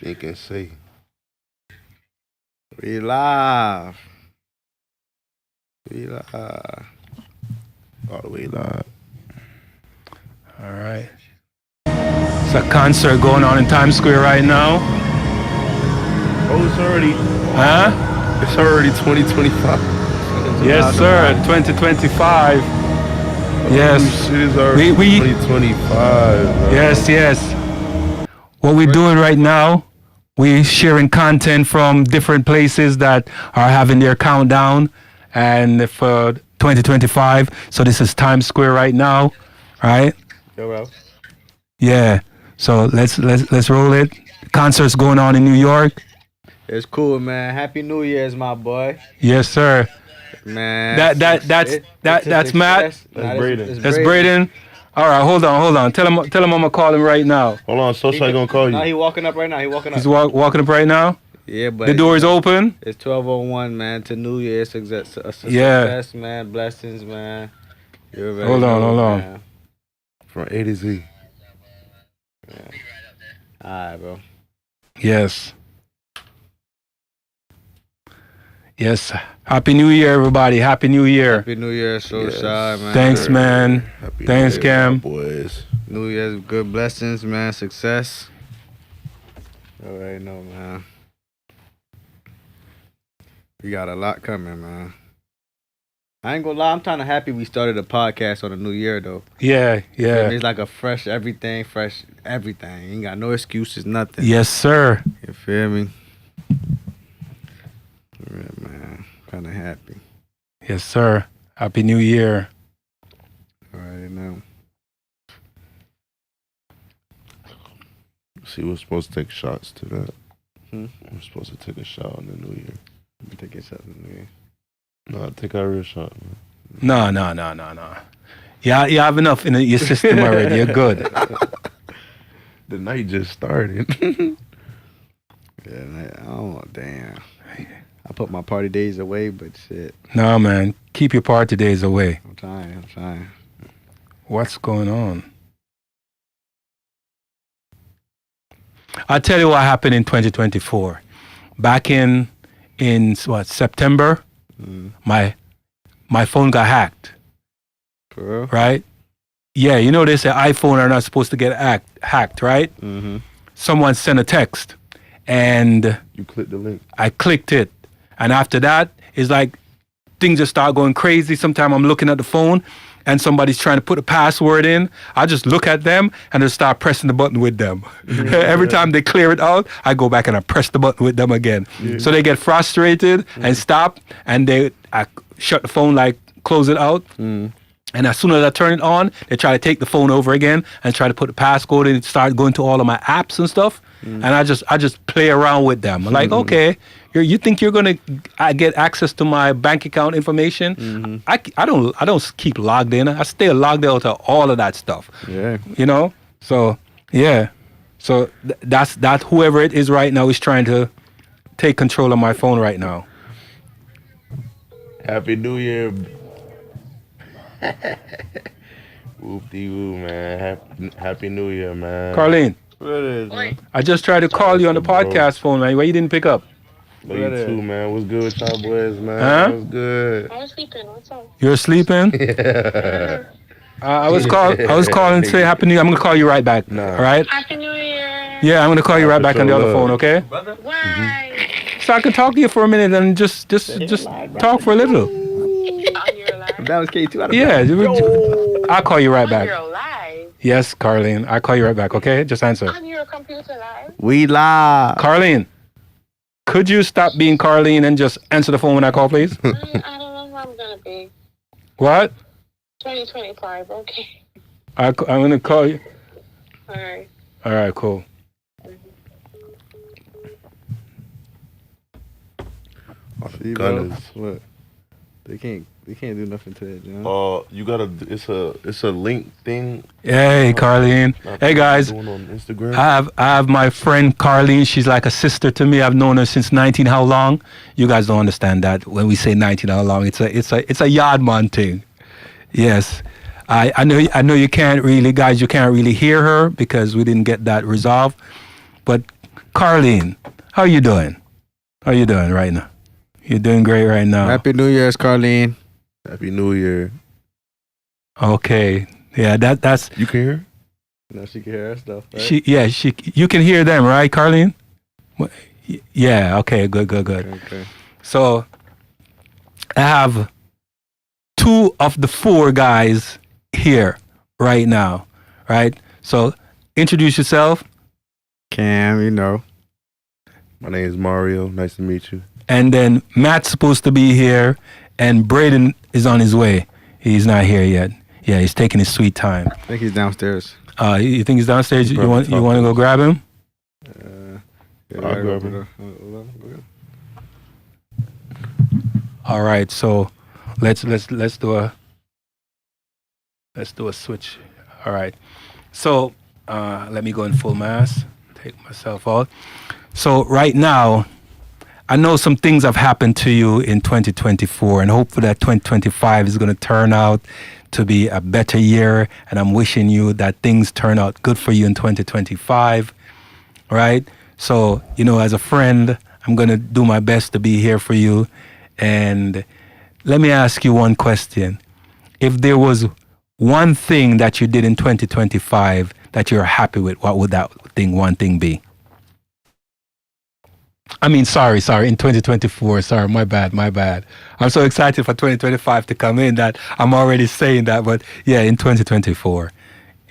Think and say. We live. We live. All the way live. All right. It's a concert going on in Times Square right now. Oh, it's already. Huh? It's already 2025. Yes, sir. 2025. Yes. Oh, shit is already We 2025. Bro. Yes. What we're doing right now, we're sharing content from different places that are having their countdown, and for 2025. So this is Times Square right now, right? Yo, bro. Yeah. So let's roll it. Concerts going on in New York. It's cool, man. Happy New Year's, my boy. Yes, sir. Man. That's Matt. That's Braden. That's Braden. All right, hold on. Tell him I'm gonna call him right now. Hold on, Social gonna call you. No, he walking up right now. He walking up. He's walking up right now. Yeah, but The door is open. It's 12:01, man. To New Year's success, Yeah. success, man. Blessings, man. You already Hold on, know, hold on. man. From A to Z. All right, bro. Yes. Yes. Happy New Year, everybody. Happy New Year. Happy New Year, so Yes. shy, man. Thanks, man. Happy Thanks, New Year, Cam. my boys. New Year's good blessings, man. Success. You already know, man. We got a lot coming, man. I ain't gonna lie, I'm kind of happy we started a podcast on the New Year, though. Yeah. It's like a fresh everything. Ain't got no excuses, nothing. Yes, sir. You feel me? Yeah, man. Kind of happy. Yes, sir. Happy New Year. Already know. See, we're supposed to take shots to that. Hmm? We're supposed to take a shot on the New Year. Let me take a shot in the New Year. No, take our real shot, man. No. Yeah, you have enough in your system already. You're good. The night just started. Yeah, oh, damn. I put my party days away, but shit. No, man. Keep your party days away. I'm trying. What's going on? I'll tell you what happened in 2024. Back in September, my phone got hacked. For real? Right? Yeah, you know they say iPhone are not supposed to get hacked, right? Mm-hmm. Someone sent a text, and You click the link. I clicked it, and after that, it's like things just start going crazy. Sometimes I'm looking at the phone, and somebody's trying to put a password in. I just look at them and just start pressing the button with them. Every time they clear it out, I go back and I press the button with them again. So they get frustrated and stop, and I shut the phone, like close it out. And as soon as I turn it on, they try to take the phone over again and try to put the passcode in and start going to all of my apps and stuff. And I just play around with them. I'm like, okay, you think you're gonna get access to my bank account information? I don't keep logged in. I stay logged out of all of that stuff. Yeah. You know. So yeah. So that's whoever it is right now is trying to take control of my phone right now. Happy New Year. Whoop-de-woo, man. Happy New Year, man. Carlene, What it is, man? I just tried to call you on the podcast phone, man. Why you didn't pick up? Love you too, man. What's good with y'all boys, man? Huh? What's good? I was sleeping. What's up? You're sleeping? Yeah. I was calling to say Happy New Year. I'm gonna call you right back. Nah. All right? Happy New Year. Yeah, I'm gonna call you right back on the other Love. phone, okay? Why? So I can talk to you for a minute and just talk for a little. On your live. That was K2. Yeah, I'll call you right On back. your live. Yes, Carlene. I'll call you right back, okay? Just answer. On your computer live. We live. Carlene, could you stop being Carlene and just answer the phone when I call, please? I don't know who I'm gonna be. What? 2025. Okay. I'm gonna call you. All right. All right, cool. See, bro? Gunners. What? They can't do nothing to it, you know? You gotta. It's a link thing. Hey, Carlene. Hey, guys. Doing on Instagram. I have my friend Carlene. She's like a sister to me. I've known her since 19. How long? You guys don't understand that when we say 19. How long? It's a yard man thing. Yes, I know you can't really, guys. You can't really hear her because we didn't get that resolved. But Carlene, how you doing? How you doing right now? You're doing great right now. Happy New Year's, Carlene. Happy New Year. Okay. Yeah, that's You can hear? No, she can hear us though. Right? you can hear them, right, Carlene? Yeah, okay, good. Okay. So I have 2 of the 4 guys here right now, right? So introduce yourself, Cam, you know. My name is Mario. Nice to meet you. and then Matt's supposed to be here, and Braden is on his way. He's not here yet. Yeah, he's taking his sweet time. I think he's downstairs. You think he's downstairs? You Probably want to go grab him? I'll grab him. All right, so let's do a switch. All right, so let me go in full mass. Take myself out. So right now, I know some things have happened to you in 2024, and hopefully that 2025 is going to turn out to be a better year. And I'm wishing you that things turn out good for you in 2025. Right? So, as a friend, I'm going to do my best to be here for you. And let me ask you one question. If there was one thing that you did in 2025 that you're happy with, what would that one thing be? I mean, sorry, in 2024. Sorry, my bad. I'm so excited for 2025 to come in that I'm already saying that. But yeah, in 2024,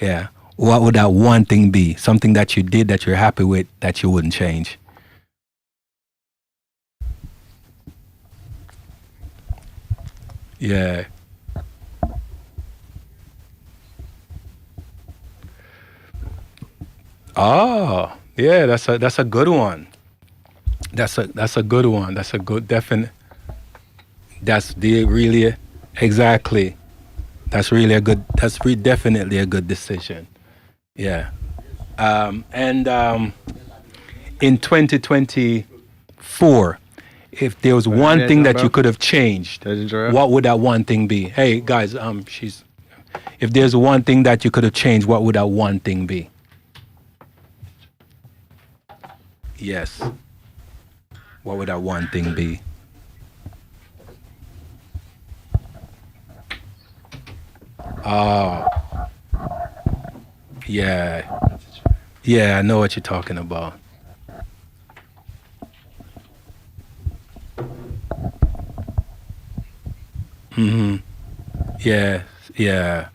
yeah. What would that one thing be? Something that you did that you're happy with that you wouldn't change? Yeah. Oh, yeah, that's a good one. That's a good one. That's a good definite. Really exactly. That's really a good. Definitely a good decision. Yeah. In 2024, if there was one thing that you could have changed, what would that one thing be? Hey guys, if there's one thing that you could have changed, what would that one thing be? Yes. What would that one thing be? Oh. Yeah. Yeah, I know what you're talking about. Mm-hmm. Yeah. Yeah.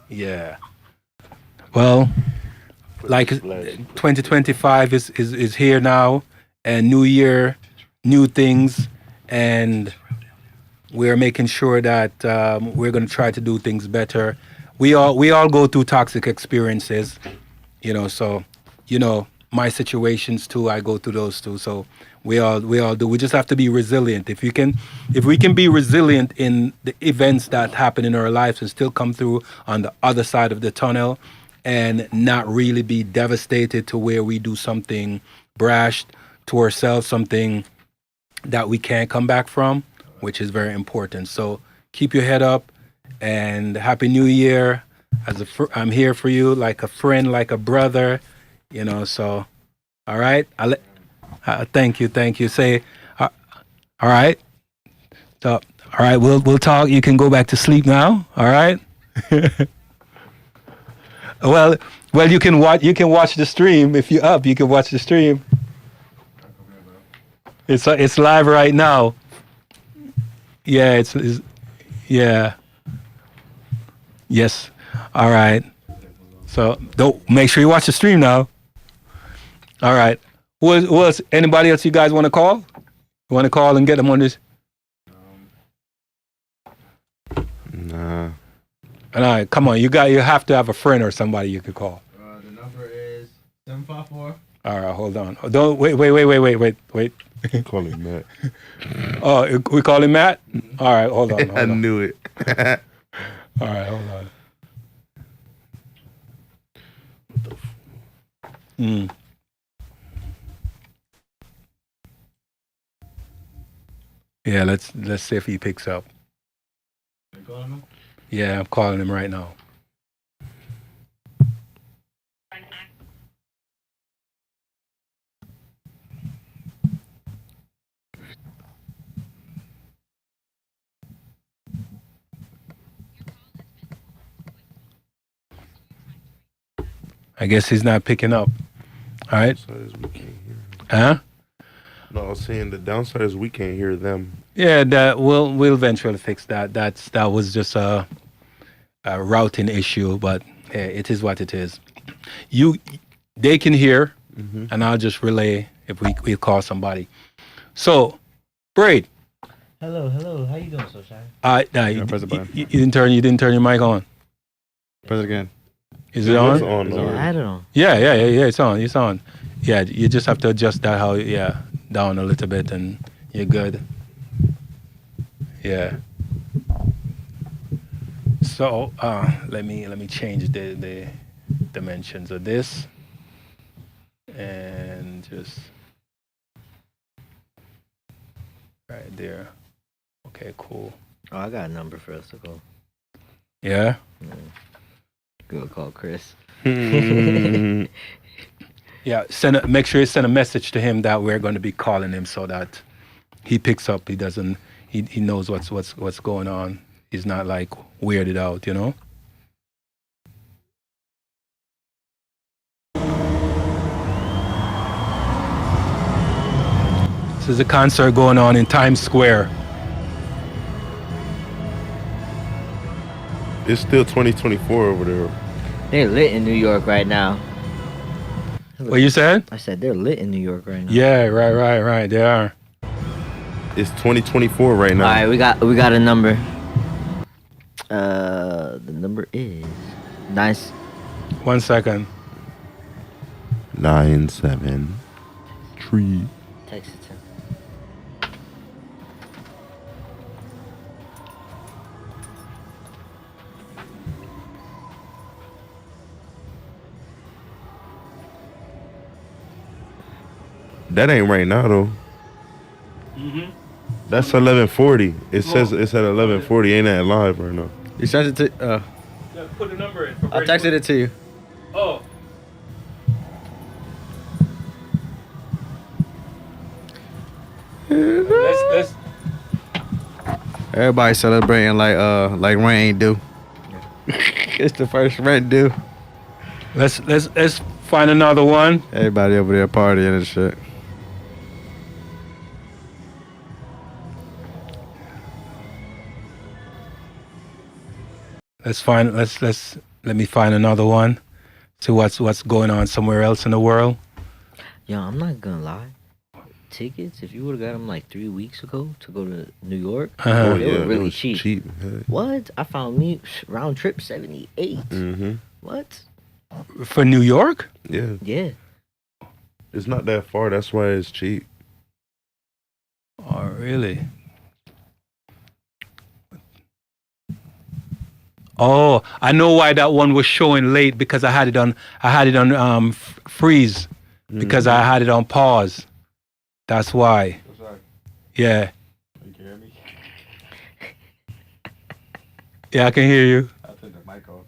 Yeah. Well, like 2025 is here now, and new year, new things, and we're making sure that we're going to try to do things better. We all go through toxic experiences, so my situations too, I go through those too. So we all do. We just have to be resilient. If we can be resilient in the events that happen in our lives and still come through on the other side of the tunnel, and not really be devastated to where we do something brash to ourselves, something that we can't come back from, which is very important. So keep your head up, and Happy New Year. I'm here for you like a friend, like a brother, so all right. Thank you. Say all right. So all right, we'll talk. You can go back to sleep now. All right. Well, you can watch the stream. If you're up, you can watch the stream. It's live right now. Yeah, it's yeah. Yes. All right. So don't make sure you watch the stream now. All right. Who else? Anybody else you guys want to call? You want to call and get them on this? Nah. All right, come on. You have to have a friend or somebody you could call. The number is 754. All right, hold on. Don't wait. Call him Matt. Oh, we call him Matt? All right, hold on. I knew it. All right, hold on. Yeah, let's see if he picks up. You calling him? Yeah, I'm calling him right now. I guess he's not picking up. All right. Downside is we can't hear. Huh? No, I was saying the downside is we can't hear them. Yeah, that we'll eventually fix that. That was just a routing issue, but it is what it is. They can hear, and I'll just relay if we call somebody. So, Braid. Hello. How you doing, so shy? You press the button. you didn't turn your mic on. Press it again. Is it on? It's on. It's no. on. I had it on. Yeah. It's on. Yeah, you just have to adjust that down a little bit, and you're good. Yeah. So let me change the dimensions of this, and just right there. Okay, cool. Oh, I got a number for us to call. Yeah. Go call Chris. Yeah. Make sure you send a message to him that we're going to be calling him so that he picks up. He doesn't. He knows what's going on. He's not like weirded out, you know. This is a concert going on in Times Square. It's still 2024 over there. They're lit in New York right now. What you said? I said they're lit in New York right now. Yeah, right. They are. It's 2024 right now. All right, we got a number. The number is nice. 1 second. 973. Text it to him. That ain't right now though. That's 1140. It says it's at 1140. Ain't that live right now? You sent it to. Put the number in. I texted it to you. Oh. Let's Everybody celebrating like rain do. It's the first rent due. let's find another one. Everybody over there partying and shit. Let me find another one. See what's going on somewhere else in the world. Yo, I'm not gonna lie. Tickets, if you would have got them like 3 weeks ago to go to New York, Oh they yeah, were really it was cheap. cheap. What? I found me round trip 78. Mm-hmm. What? For New York? Yeah, Yeah. it's not that far. That's why it's cheap. Oh, really? Oh, I know why that one was showing late because I had it on freeze because I had it on pause. That's why. Yeah. You can hear me? Yeah, I can hear you. I turned the mic off.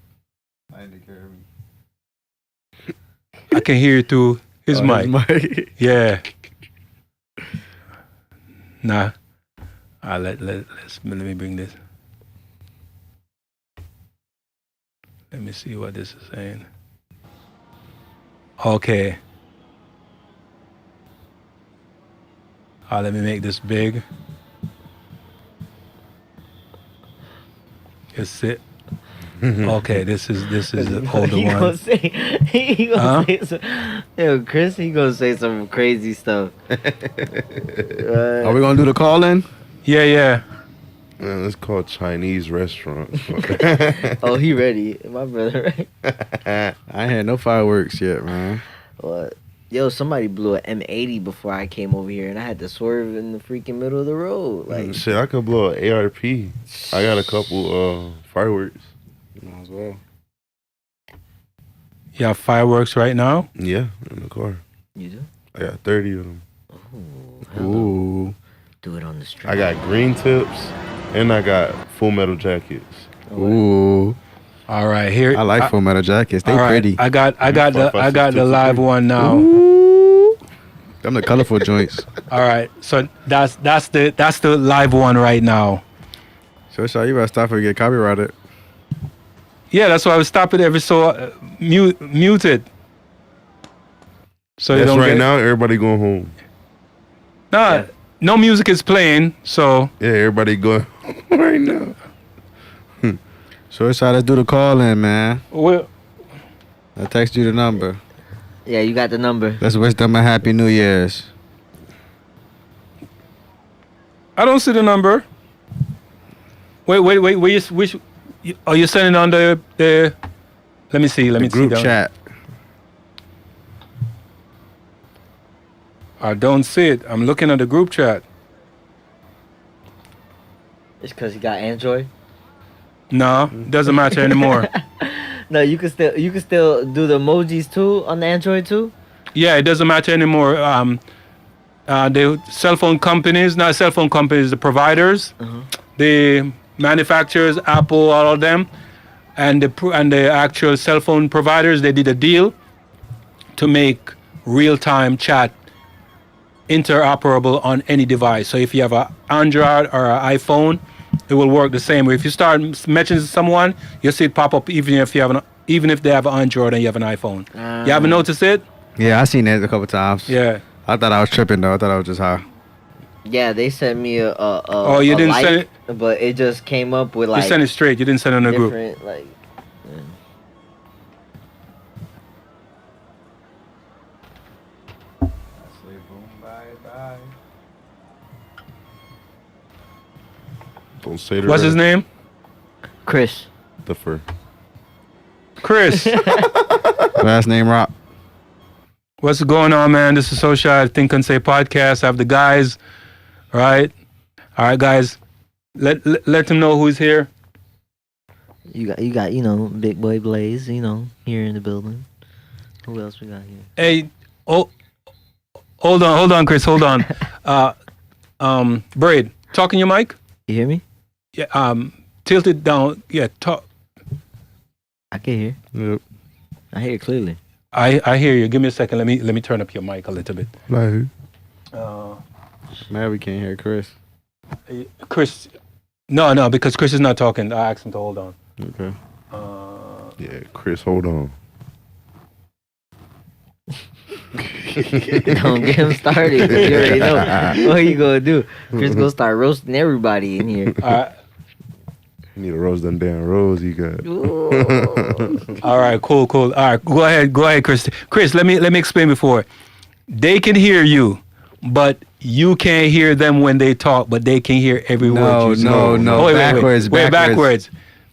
I didn't hear me. I can hear you through his mic. Yeah. Nah. Let me bring this. Let me see what this is saying. Okay. Let me make this big. It's it. Okay, this is the older he one. Gonna say, he gonna say some, yo, Chris, he gonna say some crazy stuff. Are we gonna do the call in? Yeah. Man, it's called Chinese restaurants. Oh, he ready. My brother, right? I ain't had no fireworks yet, man. What? Yo, somebody blew an M80 before I came over here, and I had to swerve in the freaking middle of the road. Like, Shit, I could blow an ARP. I got a couple fireworks. Might as well. You have fireworks right now? Yeah, in the car. you do? I got 30 of them. Ooh. Ooh. Do it on the street. I got green tips and I got Full Metal jackets. Ooh. All right, here. I like Full Metal jackets. They all right, pretty. I got the live one now. Ooh. Them the colorful joints. All right, so that's the live one right now. So you better stop or get copyrighted. Yeah, that's why I was stopping every so mute it. So you That's don't right get, now. Everybody going home. No, no music is playing. So Yeah, everybody going right now. So it's how to do the call in, man. well, I text you the number. Yeah, you got the number. Let's wish them a happy New Year's. I don't see the number. Wait. Where are you sending on the? Let me see. Let me The group see. down. chat. I don't see it. I'm looking at the group chat. It's because you got Android. No, doesn't matter anymore. No, you can still do the emojis too on the Android too. Yeah, it doesn't matter anymore. The cell phone companies, not cell phone companies, the providers, the manufacturers, Apple, all of them, and the actual cell phone providers, they did a deal to make real-time chat interoperable on any device. So if you have an Android or an iPhone, it will work the same way. If you start mentioning someone, you'll see it pop up even if they have an Android and you have an iPhone. You haven't noticed it? Yeah, I seen that a couple times. Yeah. I thought I was tripping though. I thought I was just high. Yeah, they sent me a Oh, you didn't light, send it? but it just came up with like You sent it straight. You didn't send it on the group. different like. Don't say the What's his name? Chris. The fur. Chris. Last name Rock. What's going on, man? This is Social Think and Say podcast. I have the guys, right? All right, guys. Let them know who's here. You got Big Boy Blaze, here in the building. Who else we got here? Hey, oh, hold on, Chris, hold on. Braid, talk in your mic. You hear me? Yeah, tilt it down. Yeah, talk. I can hear. Yep. I hear clearly. I hear you. Give me a second. Let me turn up your mic a little bit. Like, Man, we can't hear Chris. Chris, no, because Chris is not talking. I asked him to hold on. Okay. yeah, Chris, hold on. Don't get him started. You already know what you gonna do. Chris gonna start roasting everybody in here. You need to roast them damn rose you got. All right, cool. All right, go ahead, Chris. Chris, let me explain before. They can hear you, but you can't hear them when they talk, but they can hear every word you say. No. Oh, wait, backwards. backwards.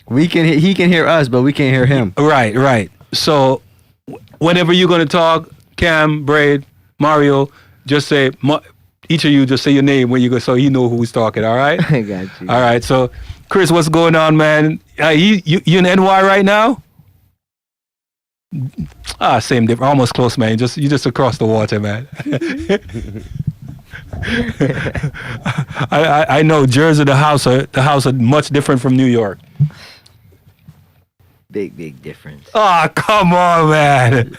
He can hear us, but we can't hear him. Right. So whenever you're gonna talk, Cam, Braid, Mario, just say each of you just say your name when you go, so you know who's talking. All right. I got you. All right. So Chris, what's going on, man? You in NY right now? Same different, almost close, man. You just across the water, man. I know Jersey, the house are much different from New York. Big difference. Oh, come on, man.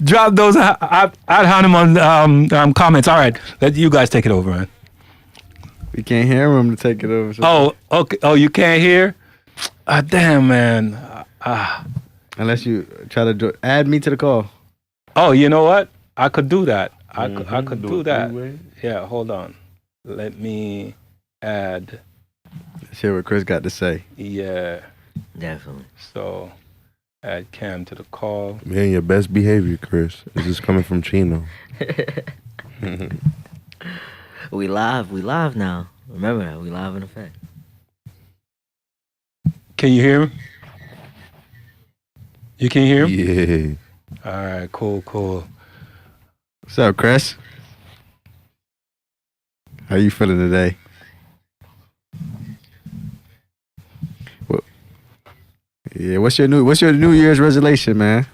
Drop those ad hominem comments. All right, let you guys take it over, man. We can't hear him to take it over. So. Oh, okay. Oh, you can't hear? Damn, man. Unless you try to add me to the call. Oh, you know what? I could do that. I could do that. Yeah, hold on. Let me add. Let's hear what Chris got to say. Yeah. Definitely. So, add Cam to the call. Man, your best behavior, Chris. This is coming from Chino. We live now. Remember that, we live in effect. Can you hear him? You can hear him? Yeah. All right, cool. What's up, Chris? How you feeling today? Yeah, what's your New Year's resolution, man?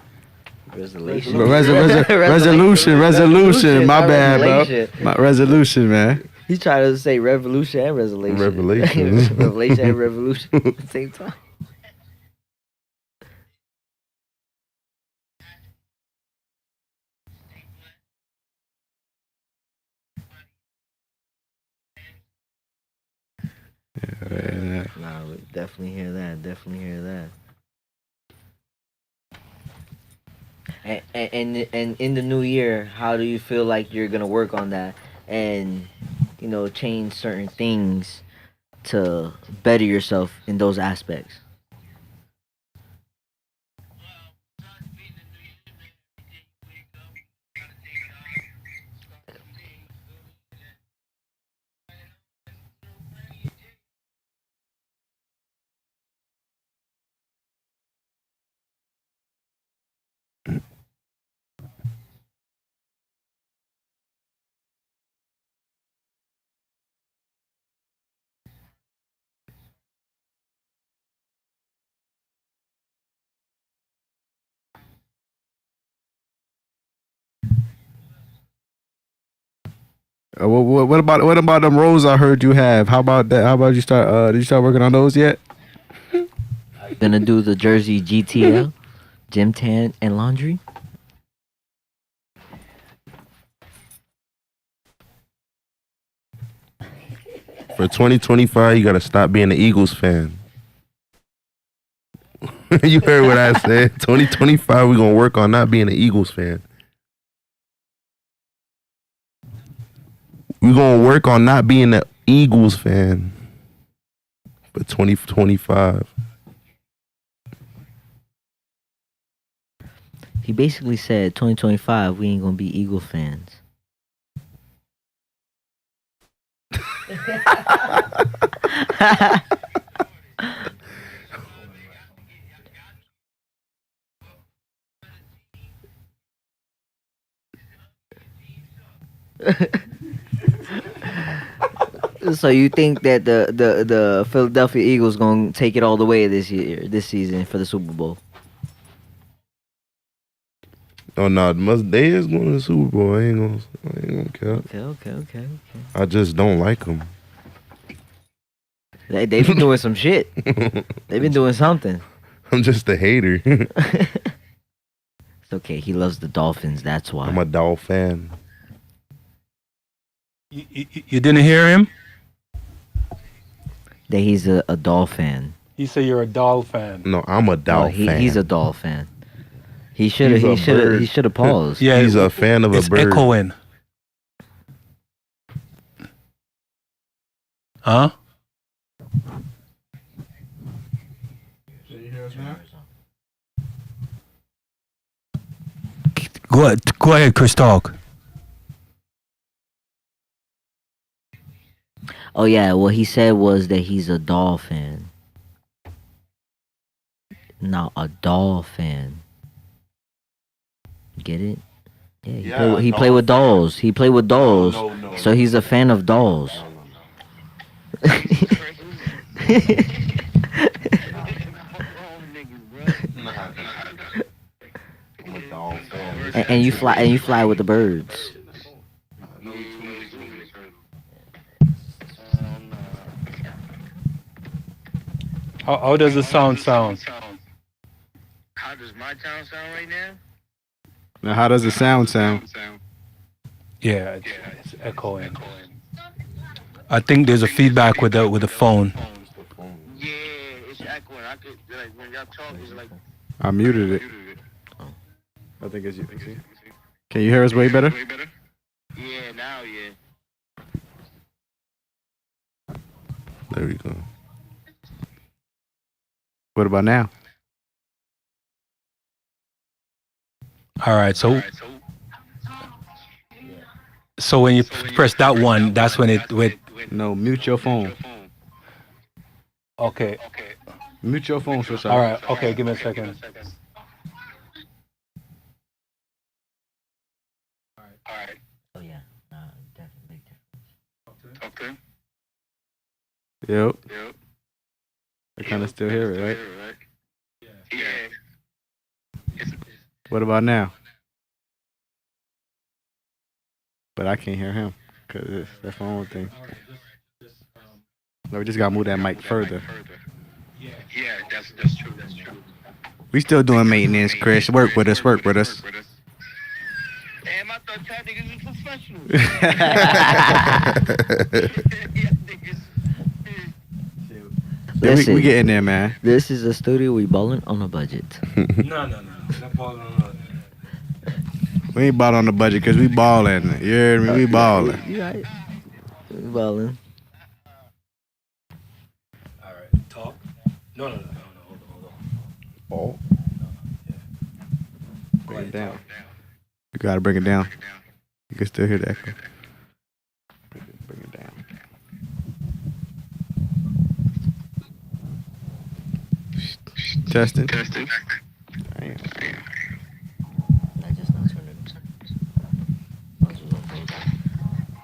Resolution. Resolution. My bad, bro. Revelation. My resolution, man. He's trying to say revolution and resolution. Revelation. Revelation and revolution at the same time. Nah, we definitely hear that. And in the new year, how do you feel like you're gonna work on that and change certain things to better yourself in those aspects? What about them roles I heard you have? How about that? How about you start? Did you start working on those yet? Gonna do the Jersey GTL, gym tan and laundry. For 2025, you gotta stop being an Eagles fan. You heard what I said. 2025, we're gonna work on not being an Eagles fan. We're gonna work on not being an Eagles fan for 2025. He basically said 2025 we ain't gonna be Eagle fans. So you think that the Philadelphia Eagles gonna take it all the way this season for the Super Bowl? Oh no, they is going to the Super Bowl. I ain't gonna care. Okay. I just don't like them. They've been doing some shit. They've been doing something. I'm just a hater. It's okay. He loves the Dolphins. That's why. I'm a Dolphin fan. You didn't hear him? That he's a doll fan. He said you're a doll fan. No, I'm a Dolphin fan. He's a doll fan. He should He's a bird. have paused. Yeah, He's a fan of a it's bird. echoing. Huh? Go ahead, Chris. Talk. Oh yeah, what he said was that he's a doll fan. Not a doll fan. Get it? Yeah, he played with dolls. He played with dolls. So he's a fan of dolls. And you fly with the birds. How does the sound? How does my town sound right now? Now, how does the sound? Yeah, it's echoing. I think there's a feedback with the phone. Yeah, it's echoing. I could when y'all talk, it's like. I muted it. I think it's you. Can you hear us way better? Yeah, now yeah. There we go. What about now? All right, so when you press that one, that's when it with. No, mute your phone. Okay. Mute your phone for a second. All right. Okay. Give me a second. Oh yeah, definitely. Okay. Yep. I kind of still hear it, right? Yeah. What about now? But I can't hear him because that's my own thing. No, we just gotta move that mic further. Yeah, that's true. We still doing maintenance, Chris. Work with us. Damn, I thought y'all niggas was professionals. Listen, we getting there, man. This is a studio we ballin' on a budget. No. We ain't ball on the budget because we balling. You heard me? We balling. You right? We balling. All right, talk. No, hold on. Oh. Bring it down. You gotta bring it down. You can still hear the echo. Bring it down. Testing. Damn. I just not turned it on.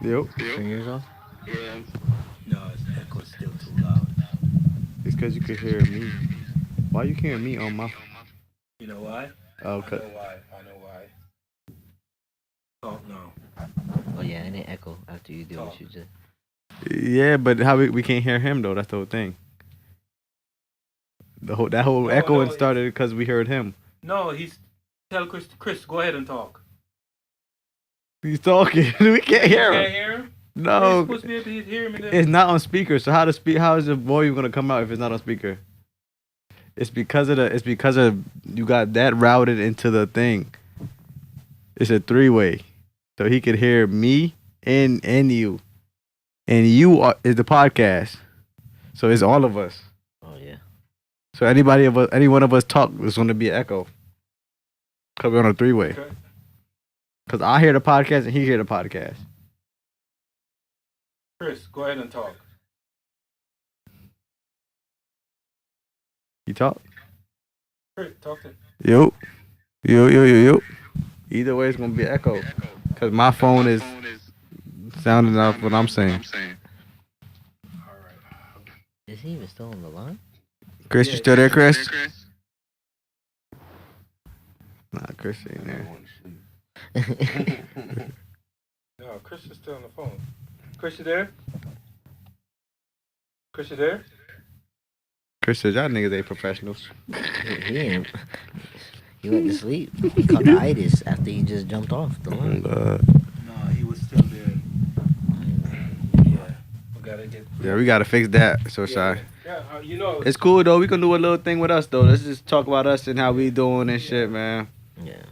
Yep. Turn yours off. Yeah. No, it's echo's still too loud. It's because you could hear me. Why you hearing me on my? You know why? Oh, I know why. Talk now. Oh yeah, and it echo after you do what you did. yeah, but how we can't hear him though? That's the whole thing. That whole No, echoing no, started because we heard him. No, tell Chris, go ahead and talk. He's talking. we can't hear Can't him. hear him? You're No, supposed to be able to hear me. it's not on speaker. So how is the volume gonna come out if it's not on speaker? It's because of you got that routed into the thing. It's a 3-way, so he could hear me and you, and you is the podcast. So it's all of us. Oh yeah. So any one of us talk is gonna be an echo. Cause we're on a 3-way. Okay. Cause I hear the podcast and he hear the podcast. Chris, go ahead and talk. You talk. Chris, talk to Yo. Either way, it's gonna be an echo. Cause my phone is sounding off what I'm saying. All right. Is he even still on the line? Chris, you still there, Chris? Nah, Chris ain't there. No, Chris is still on the phone. Chris, you there? Chris, you there? Chris says y'all niggas ain't professionals. He ain't. He went to sleep. He caught the itis after he just jumped off the line. No, he was still there. Yeah, we gotta get. Yeah, we gotta fix that. So shy. Yeah, you know. It's cool though. We can do a little thing with us though. Let's just talk about us and how we doing and shit, man. Yeah.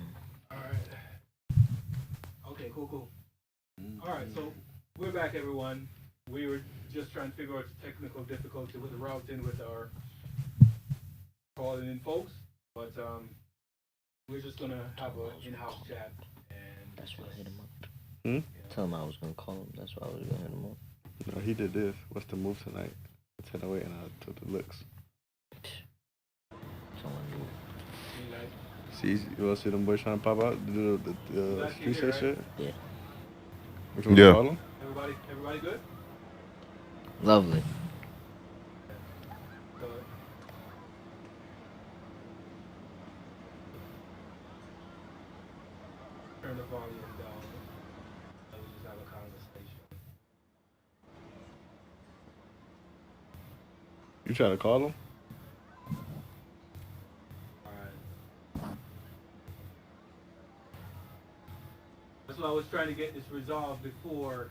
All right. Okay, cool. All right, so we're back, everyone. We were just trying to figure out the technical difficulty with the routing with our calling in folks, but we're just gonna have an in-house chat and That's why I hit him up. Hmm? Tell him I was gonna call him. That's why I was gonna hit him up. No, he did this. What's the move tonight? 10:08 and I took the looks. Someone knew. See, you wanna see them boys trying to pop out to do the street set shit? Yeah. Which one Yeah. call them? Everybody good? Lovely. So, turn the volume down. We'll just have a conversation. You try to call them? Alright. That's why I was trying to get this resolved before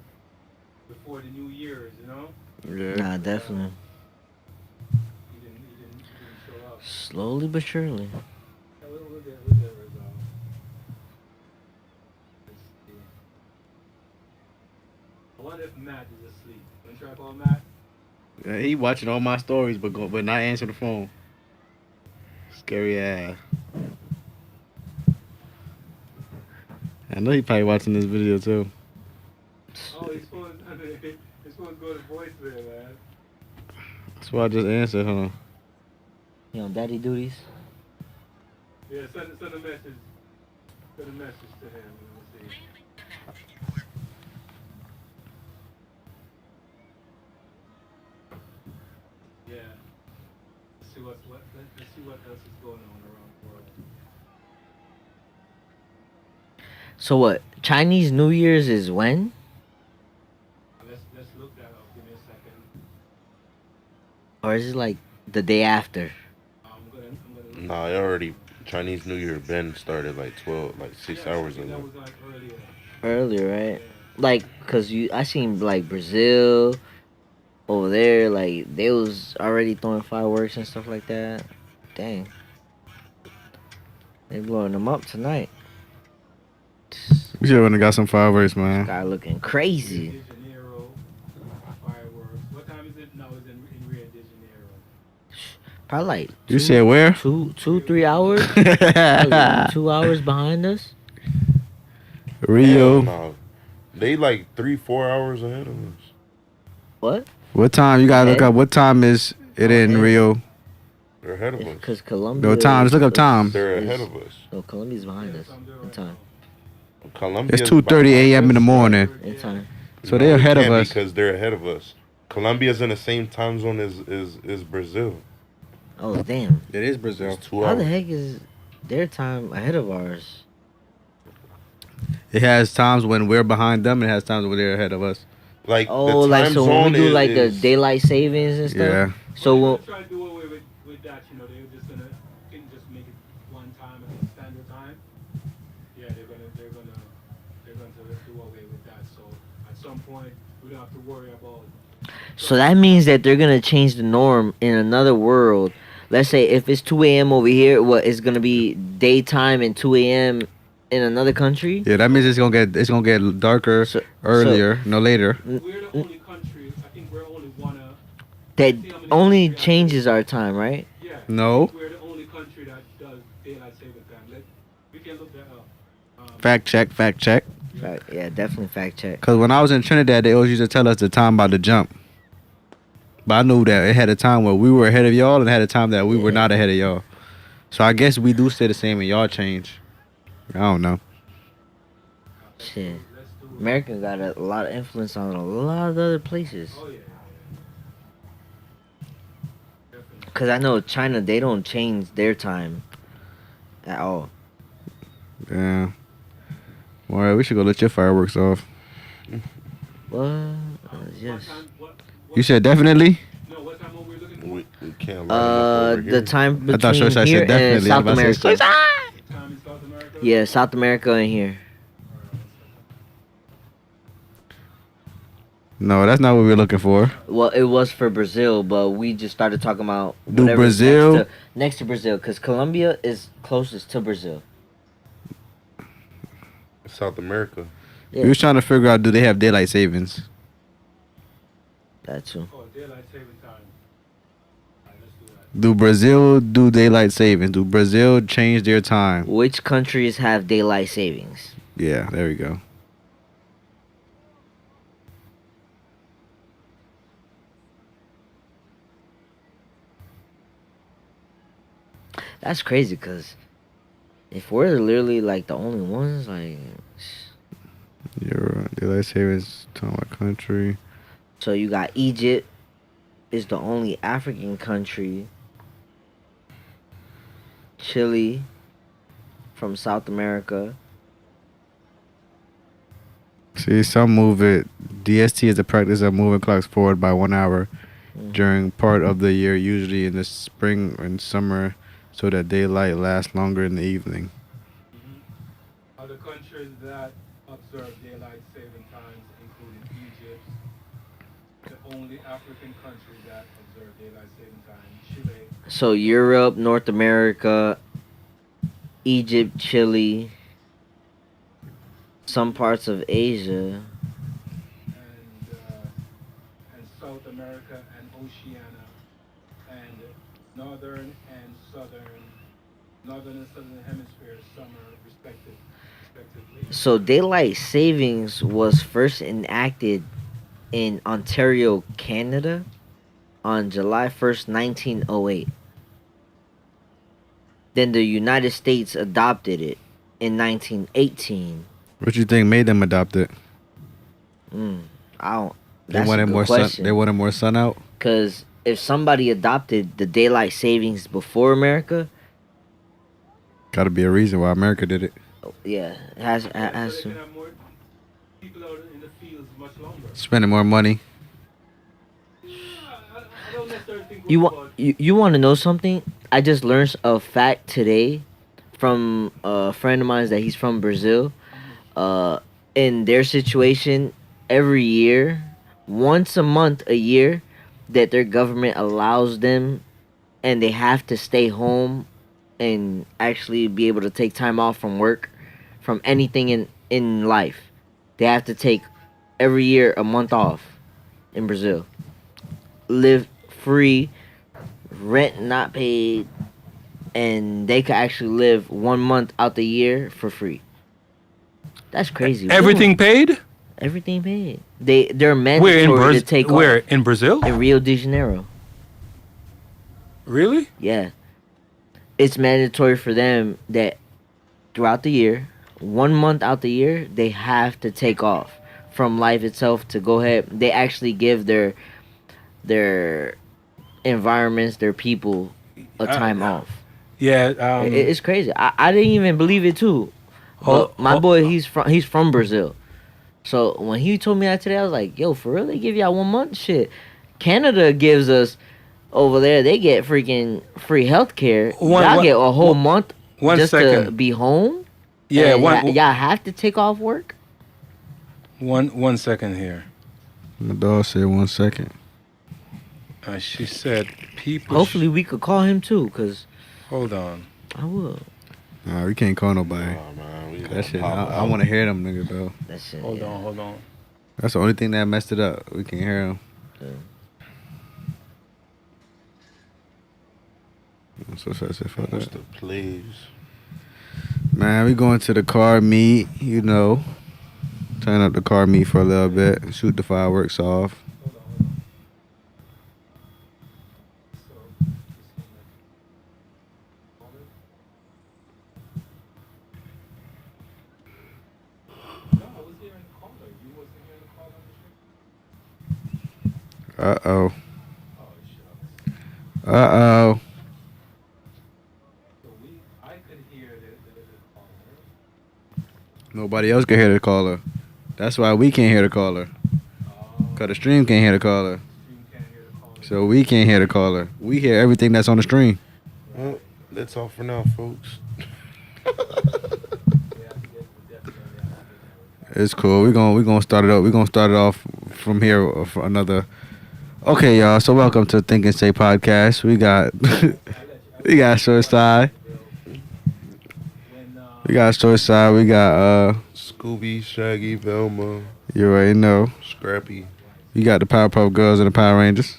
the New Year's, you know? Yeah. Nah, definitely. He didn't show up. Slowly but surely. Yeah, we'll get it resolved. Let's see. I wonder if Matt is asleep. Wanna try to call Matt? Yeah, he watching all my stories, but not answering the phone. Scary ass. I know he probably watching this video too. Oh, his phone's going to voicemail, man. That's why I just answered, huh? You on daddy duties? Yeah, send a message. Send a message to him. Let me see. Yeah. Let's see what else is going on around the world. So what? Chinese New Year's is when? Let's look that up. Give me a second. Or is it like the day after? I'm gonna. Nah, I already Chinese New Year been started like 6 hours That ago. was like earlier. Earlier, right? Yeah. Like, cause I seen like Brazil over there, like they was already throwing fireworks and stuff like that. Dang, they blowing them up tonight. We should have got some fireworks, man. Guy looking crazy. Rio de Janeiro, fireworks. What time is it now? Is in Rio de Janeiro? Probably like You said where? 3 hours. Probably 2 hours behind us. Rio. No. They like 3-4 hours ahead of us. What? What time? You gotta look up. What time is it in Rio? They're ahead of us. Because Colombia. No time. Let's look up time. They're ahead of us. No, Colombia's behind us in time. Colombia. It's 2:30 a.m. in the morning. In time. So they're ahead of us. Because they're ahead of us. Colombia's in the same time zone as Brazil. Oh damn! It is Brazil. It's 2 How hours. the heck is their time ahead of ours? It has times when we're behind them. It has times when they're ahead of us. Like Oh, the like time so when zone we do like the is- daylight savings and stuff. Yeah. So They're when, trying to do away with that, you know, they're just gonna just make it one time as a standard time. Yeah, they're gonna do away with that. So at some point we don't have to worry about. so that means that they're gonna change the norm in another world. Let's say if it's 2 a.m. over here, what it's gonna be daytime and 2 a.m. in another country? Yeah, that means it's gonna get darker So- earlier, no later. We're the only country. I think we're only one of. That only changes our time, right? Yeah. No. We're the only country that does daylight saving time. We can look that up. Fact check. Right, yeah, definitely fact check. Cause when I was in Trinidad, they always used to tell us the time by the jump. But I knew that it had a time where we were ahead of y'all and it had a time that we were not ahead of y'all. So I guess we do stay the same and y'all change. I don't know. Shit, America got a lot of influence on a lot of other places. Oh yeah. Cause I know China, they don't change their time at all. Yeah. All right, we should go let your fireworks off. What? Yes. You said definitely? No, what time are we looking for? We can't line up over The here. time I thought between Shoshai said here and definitely. South I'm about to say, America. Time in South America? Yeah, South America and here. No, that's not what we're looking for. Well, it was for Brazil, but we just started talking about Do whatever's Brazil- next to Brazil, because Colombia is closest to Brazil. South America. Yeah. We was trying to figure out, do they have daylight savings? That too. Oh, daylight saving time. Alright, let's do that. Do Brazil do daylight savings? Do Brazil change their time? Which countries have daylight savings? Yeah, there we go. That's crazy, because if we're literally like the only ones, like, Your daylight savings, talking about country. so you got Egypt is the only African country. Chile from South America. See, some move it. DST is the practice of moving clocks forward by 1 hour during part of the year, usually in the spring and summer, so that daylight lasts longer in the evening. Other countries that observe daylight saving times, including Egypt, the only African country that observe daylight saving time, Chile. So Europe, North America, Egypt, Chile, some parts of Asia. And South America and Oceania and northern and southern hemisphere summer respectively. So daylight savings was first enacted in Ontario, Canada on July 1st, 1908. Then the United States adopted it in 1918. What you think made them adopt it? I don't. They That's a wanted good more question. sun. They wanted more sun out. Because if somebody adopted the daylight savings before America, Got to be a reason why America did it. yeah, it has So they can to. have more people out in the fields much longer. Spending more money. I don't necessarily think You we're want you want to know something? I just learned a fact today from a friend of mine that he's from Brazil. In their situation, every year, once a month, a year, that their government allows them, and they have to stay home and actually be able to take time off from work, from anything in life, they have to take every year a month off in Brazil. Live free, rent not paid, and they could actually live 1 month out the year for free. That's crazy. Everything paid? Everything paid. They're Where mandatory to take Where off in Brazil? in Rio de Janeiro. Really? Yeah. It's mandatory for them that throughout the year, 1 month out the year, they have to take off from life itself to go ahead. They actually give their environments, their people a time off. Yeah. It's crazy. I didn't even believe it too. But my boy, he's from Brazil. So when he told me that today, I was like, yo, for real? They give y'all 1 month? Shit. Canada gives us over there, they get freaking free health care. Y'all get a whole month just to be home? Yeah, y'all have to take off work? 1 second here. My dog said 1 second. She said people. Hopefully we could call him too, because Hold on. I will. Nah, we can't call nobody. Oh, man, we That gonna shit, pop I out. want to hear them niggas, though. That shit. Hold yeah. on. That's the only thing that messed it up. We can't hear them. So I said, fuck What's that. the plays? Man, we going to the car meet, you know. Turn up the car meet for a little bit. Shoot the fireworks off. Uh-oh. Uh-oh. Nobody else can hear the caller. That's why we can't hear the caller. Because the stream can't hear the caller. So we can't hear the caller. We hear everything that's on the stream. Well, that's all for now, folks. It's cool. We're gonna start it up. We're gonna start it off from here for another. Okay, y'all. So welcome to Think and Say podcast. We got we got Shortside. We got Shortside. We got Scooby, Shaggy, Velma, you already know. Scrappy. You got the Powerpuff Girls and the Power Rangers.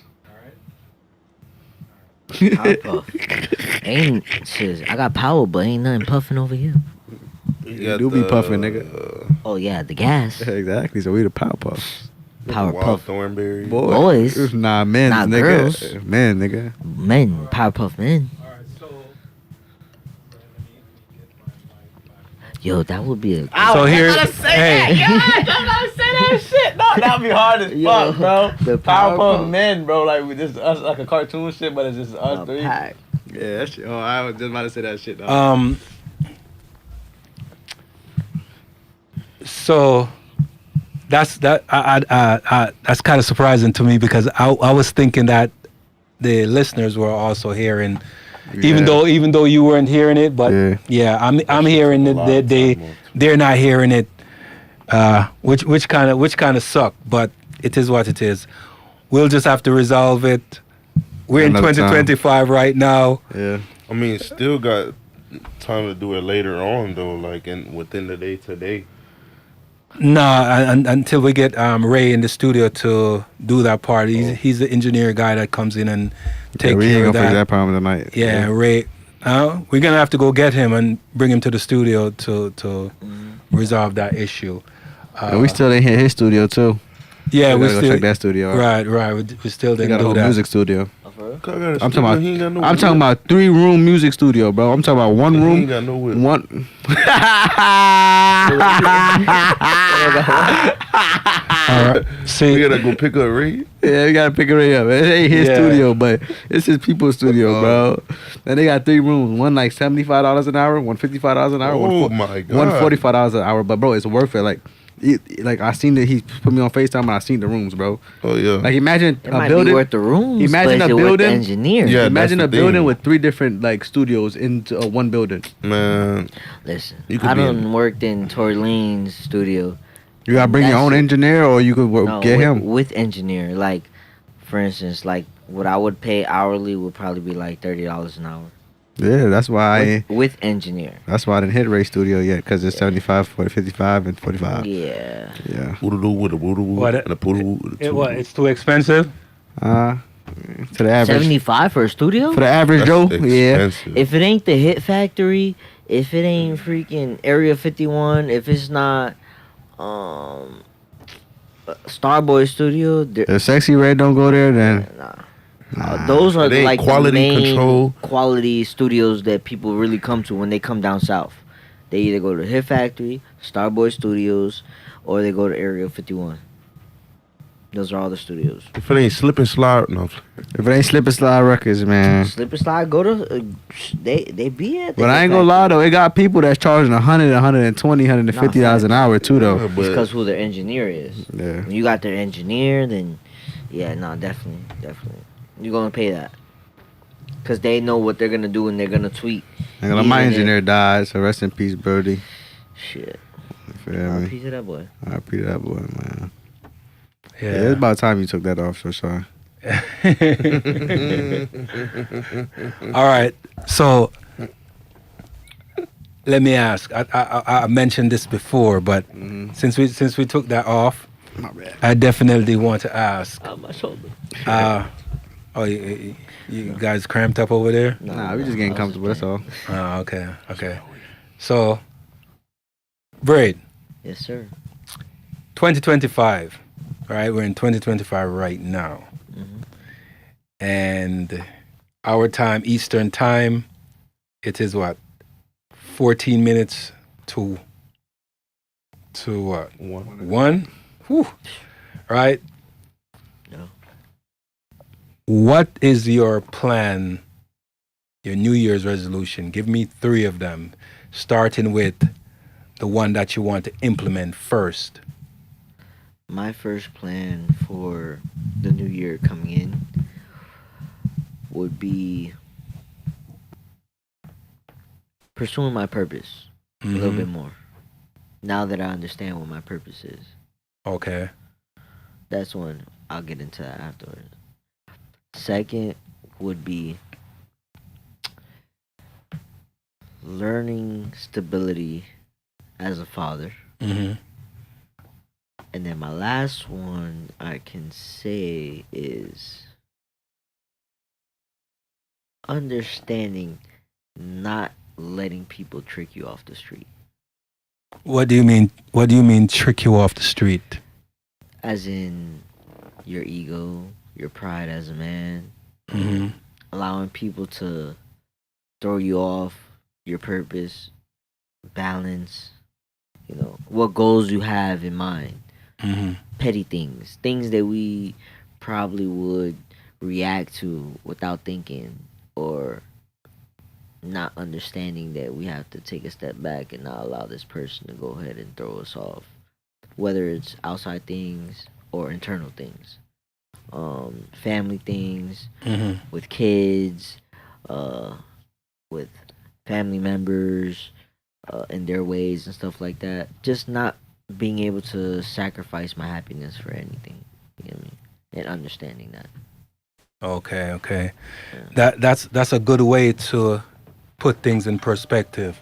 Powerpuff. Ain't shit. I got power, but ain't nothing puffing over here. You do be puffing, nigga. Oh yeah, the gas. Exactly. So we the Powerpuffs. Powerpuff. Wild Thornberry. Boys. Nah, men, Not nigga. girls. Men, nigga. Men. Powerpuff men. Yo, that would be a. So here, hey, That'd be hard as Yo, fuck, bro. the Powerpuff Powerpuff. Men, bro. Like we just us, like a cartoon shit, but it's just us three. pack. Yeah, that shit. Oh, I was just about to say that shit. Though. So that's that. That's kind of surprising to me because I was thinking that the listeners were also hearing, even though you weren't hearing it, but Yeah. I'm hearing it. They're not hearing it, which kind of suck. But it is what it is. We'll just have to resolve it. We're in Another time. 2025 right now. Yeah. I mean, still got time to do it later on, though, like within the day today. Nah, until we get Ray in the studio to do that part. He's the engineer guy that comes in and take we care ain't of gonna fix that. that problem tonight. Yeah, Ray. We're gonna have to go get him and bring him to the studio to resolve that issue. And we still ain't hit his studio too. Yeah, we we gotta go still check that studio out. right. We still We didn't got a do whole that. music studio. I'm I'm talking about 3-room music studio, bro. I'm talking about one He room. ain't got no whip. One. All right. We See, gotta go pick up Ray. Yeah, we gotta pick it right up. It ain't his Yeah. studio, but it's his people's studio, bro. And they got 3 rooms. One like $75 an hour, one $55 an hour, Oh my God. one $45 an hour. But bro, it's worth it. Like I seen that he put me on FaceTime and I seen the rooms, bro. Oh yeah. Like imagine It a might building. be worth the rooms. Imagine but a is it worth the building- engineer. Yeah. Imagine that's a the building thing. with 3 different like studios into one building. Man, Listen, You could I be done worked in Tory Lane's studio. You gotta bring your That's own it. engineer, or you could get him. with engineer. Like, for instance, like what I would pay hourly would probably be like $30 an hour. Yeah, that's why with engineer. that's why I didn't hit Ray Studio yet, because it's 75, 40, 55, and 45. Yeah. Yeah. Poodle with a woodoo What and a poodle with a What? It's too expensive. To the average. 75 for a studio? For the average Joe, yeah. If it ain't the Hit Factory, if it ain't freaking Area 51, if it's not Starboy Studio, If Sexy Red don't go there, then those are It ain't like quality the main control. quality studios that people really come to when they come down south. They either go to Hit Factory, Starboy Studios, or they go to Area 51. Those are all the studios. If it ain't slip and slide, no. if it ain't Slip and Slide Records, man. Slip and slide, go to they be at. The But I Hit ain't gonna lie Factory. though, it got people that's charging 100, 120, 150 dollars an hour too though. It's because who their engineer is. Yeah. When you got their engineer, then yeah, no, definitely. You're gonna pay that. Cause they know what they're gonna do and they're gonna tweet. My Even if- engineer died, so rest in peace, Birdie. Shit. You feel me? Piece of that boy. I repeat that boy, man. Yeah. Yeah, it's about time you took that off, so sorry. All right. So let me ask. I mentioned this before, but since we took that off, My bad. I definitely want to ask. On my shoulder. You guys cramped up over there? Nah, we just getting comfortable, that's all. Okay. So, Braid, Yes, sir. 2025. All right, we're in 2025 right now, Mhm. and our time, Eastern time, it is what 14 minutes to what? One. Whew. Right. No. What is your plan? Your New Year's resolution? Give me 3 of them, starting with the one that you want to implement first. My first plan for the new year coming in would be pursuing my purpose a little Mhm. bit more. Now that I understand what my purpose is. Okay. That's one. I'll get into that afterwards. Second would be learning stability as a father. Mm-hmm. And then my last one I can say is understanding not letting people trick you off the street. What do you mean? What do you mean trick you off the street? As in your ego, your pride as a man, Mm-hmm. allowing people to throw you off your purpose, balance, what goals you have in mind. Mm-hmm. Petty things that we probably would react to without thinking or not understanding that we have to take a step back and not allow this person to go ahead and throw us off, whether it's outside things or internal things, family things, Mm-hmm. with kids, with family members, in their ways and stuff like that. Just not being able to sacrifice my happiness for anything. You know what I mean? And understanding that. Okay. Yeah. That's a good way to put things in perspective.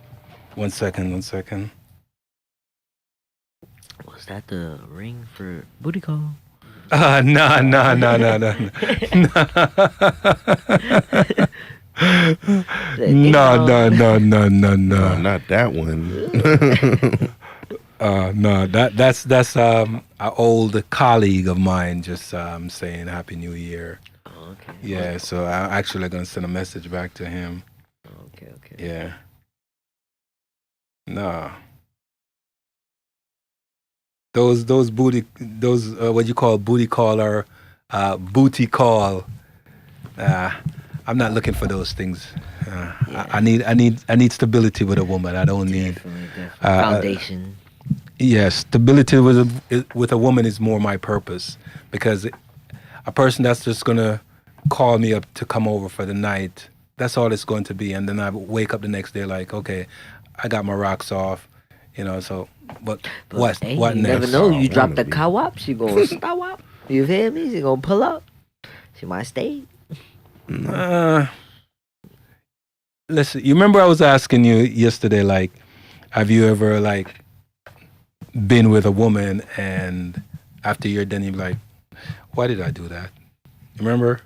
One second. Was that the ring for booty call? No. No. Not that one. No, that's an old colleague of mine just saying Happy New Year. Oh, okay. Yeah, so I'm actually gonna send a message back to him. Okay. Yeah. No. Those what you call booty call or booty call. I'm not looking for those things. Yeah. I need stability with a woman. I don't need. Definitely. Foundation. Yes, stability with a woman is more my purpose, because a person that's just gonna call me up to come over for the night, that's all it's going to be, and then I wake up the next day like, okay, I got my rocks off, so what Hey, what you next? never know. You I drop wanna the be. cow-op, she gonna stop. You feel me? She gonna pull up. She might stay. listen, you remember I was asking you yesterday, like, have you ever like been with a woman and after you're done, you're like, why did I do that? You remember?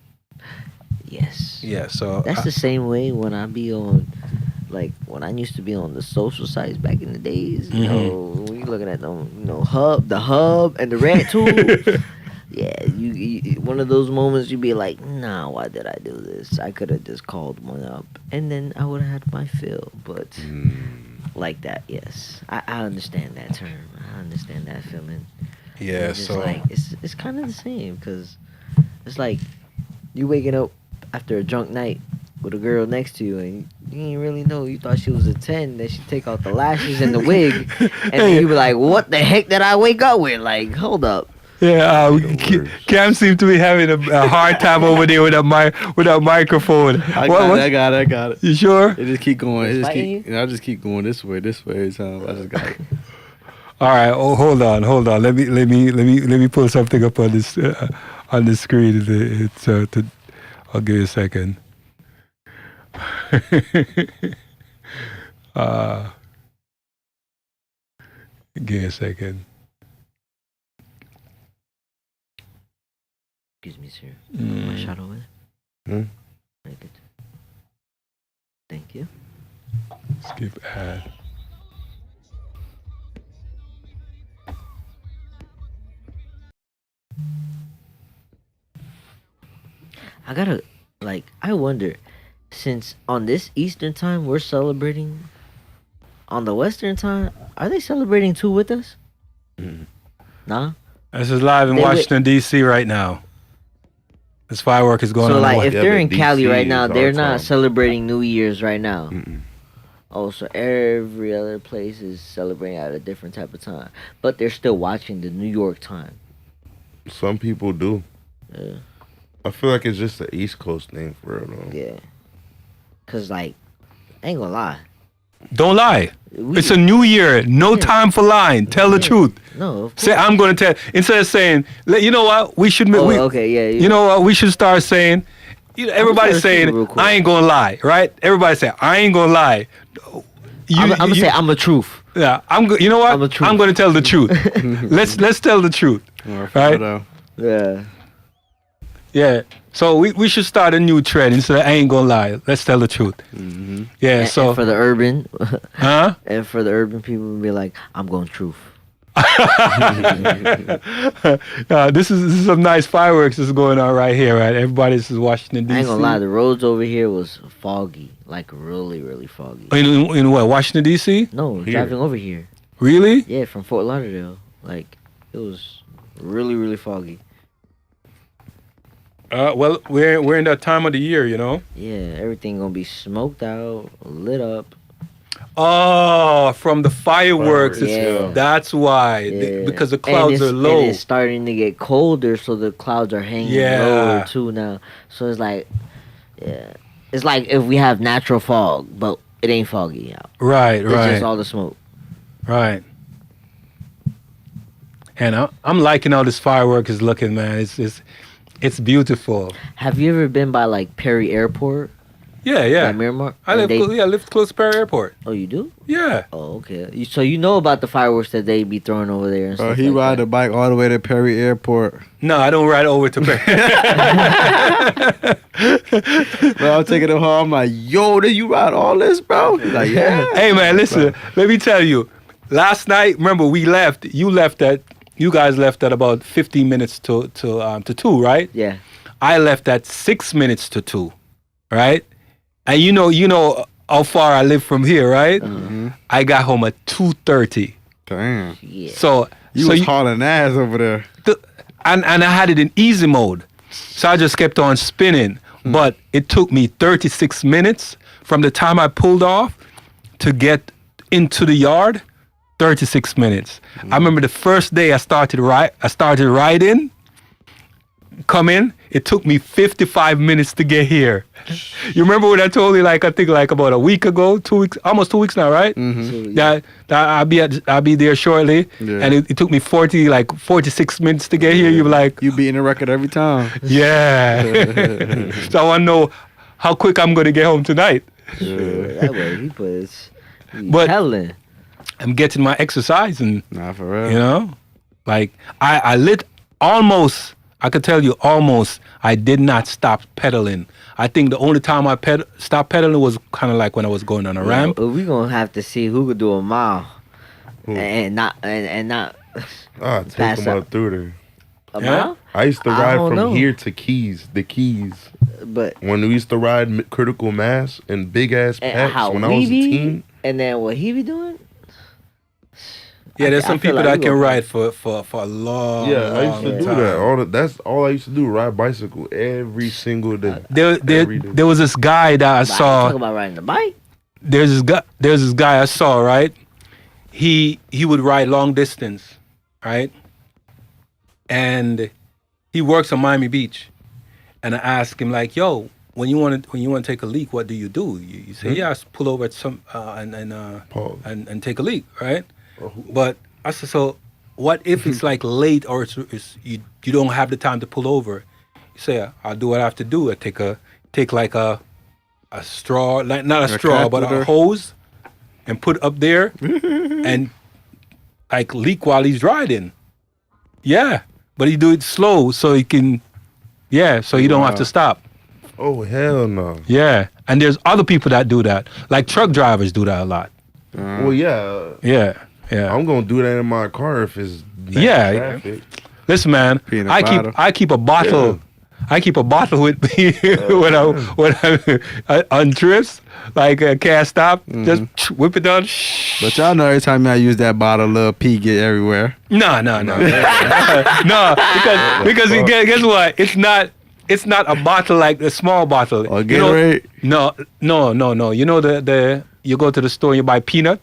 Yes. Yeah. So That's the same way when I be on, like when I used to be on the social sites back in the days. You know, when you looking at them, the hub and the red tool. Yeah, you one of those moments you be like, nah, why did I do this? I could have just called one up, and then I would have had my fill. But like that, yes, I understand that term. I understand that feeling. yeah. It's just So like it's kind of the same because it's like you waking up after a drunk night with a girl next to you and you didn't really know. You thought she was a 10, then she take out the lashes and the wig, and then you be like, what the heck did I wake up with? Like, hold up. yeah, The worst. Cam seemed to be having a hard time over there with that microphone. I What- got it. You sure? It just keep going. It just Fighting keep. I just keep going this way. So I just got it. All right. Oh, hold on. Let me pull something up on this on the screen. I'll give you a second. Give me a second. Excuse me, sir. Mm. My shot over. Hmm? Very good. Thank you. Skip ad. I wonder, since on this Eastern time we're celebrating, on the Western time, are they celebrating too with us? Nah? This is live in They would- Washington D.C. right now. This firework is going So on. like, if Yeah, they're but in Cali DC right now, is they're our not time. celebrating New Year's right now. Mm-mm. Oh, so every other place is celebrating at a different type of time, but they're still watching the New York time. Some people do. Yeah. I feel like it's just the East Coast thing for real though. Yeah. Cause like, I ain't gonna lie. Don't lie. We- It's a new year. No Yeah. time for lying. Tell the Yeah. truth. No, of Say, course. I'm going to tell. Instead of saying, you know what, we should. Oh, we, okay, yeah. You know what, we should start saying. Everybody's start shooting saying, real quick. I ain't gonna lie, right? Everybody say, I ain't gonna lie. I'm gonna say I'm the truth. yeah. You know what? I'm the truth. I'm gonna tell the truth. let's tell the truth. Right? Yeah. Yeah. So we should start a new trend instead of I ain't gonna lie. Let's tell the truth. Mm-hmm. Yeah. And So for the urban, huh? and for the urban people, will be like, I'm going truth. This is some nice fireworks that's going on right here, right? Everybody's in Washington D.C. I ain't gonna lie, the roads over here was foggy, like really, really foggy. In what? Washington D.C. No, Here. driving over here. Really? Yeah, from Fort Lauderdale. Like, it was really, really foggy. Well, we're in that time of the year, you know. Yeah, everything gonna be smoked out, lit up. Oh, from the fireworks. Yeah. That's why. Yeah. Because the And clouds are low. And it's starting to get colder, so the clouds are hanging Yeah. lower too now. So it's like, yeah, it's like if we have natural fog, but it ain't foggy out. Right, It's right, just all the smoke. right. And I'm liking how this firework is looking, man. It's beautiful. Have you ever been by like Perry Airport? Yeah, yeah. By Miramar? I And live, they- I live close to Perry Airport. Oh, you do? Yeah. Oh, okay. So you know about the fireworks that they be throwing over there and stuff He like ride that. the bike all the way to Perry Airport. No, I don't ride over to Perry. Bro, I'm taking it home. I'm like, yo, did you ride all this, bro? He's like, yeah. Hey, man, listen. Let me tell you. Last night, remember we left. You guys left at about 15 minutes to 2, right? Yeah. I left at 6 minutes to 2, right? And you know how far I live from here, right? Mm-hmm. I got home at 2:30. Damn. Yeah. So You so was hauling ass over there. and I had it in easy mode. So I just kept on spinning. But it took me 36 minutes from the time I pulled off to get into the yard. 36 minutes. I remember the first day I started riding. Come in, it took me 55 minutes to get here. You remember when I told you, I think about a week ago, 2 weeks, almost 2 weeks now, right? Mm-hmm. So, yeah. That I'll be there shortly, Yeah. and it took me 46 minutes to get here. You're like, You beating the record every time. yeah. So I want to know how quick I'm going to get home tonight. That way he puts. But- Helen. I'm getting my exercise and Nah, for real. you know, like I lit almost. I could tell you almost. I did not stop pedaling. I think the only time I stopped pedaling was kind of like when I was going on a ramp. We gonna have to see who could do a mile Who? and not and not Ah, take Pass them up. up through there. a Yeah. mile. I used to I ride don't from know. here to Keys, the Keys. But When we used to ride Critical Mass and big ass and packs how when I we was a be, teen. and then what he be doing? Yeah, there's I some feel people like that we can go- ride for a long. Yeah, I used to long do time. that. That's all I used to do. Ride bicycle every single day. There Every day. was this guy that I But I saw. talk about riding the bike. There's this guy I saw, right? He would ride long distance, right? And he works on Miami Beach. And I asked him like, "Yo, when you want to take a leak, what do? You say, "Yeah, I just pull over at some Pause. and take a leak, right?" Oh. But I said, "So what if it's like late or it's you don't have the time to pull over?" You say, "I'll do what I have to do. I take like a straw, like not a straw, but a catheter? hose, and put up there, and like leak while he's riding. Yeah, but he do it slow so he can, yeah, so you don't have to Wow. stop. Oh hell no. Yeah, and there's other people that do that, like truck drivers do that a lot. Well, yeah. Yeah, yeah. I'm gonna do that in my car if it's bad Yeah. traffic. Listen, man, Peanut I butter. keep a bottle. Yeah. I keep a bottle with me when I on trips. Like can't stop, just whip it down. But y'all know every time I use that bottle, little pee get everywhere. No, no, no, no. Because guess what? It's not a bottle like a small bottle. Or You know- Gatorade. No. You know the you go to the store and you buy peanut.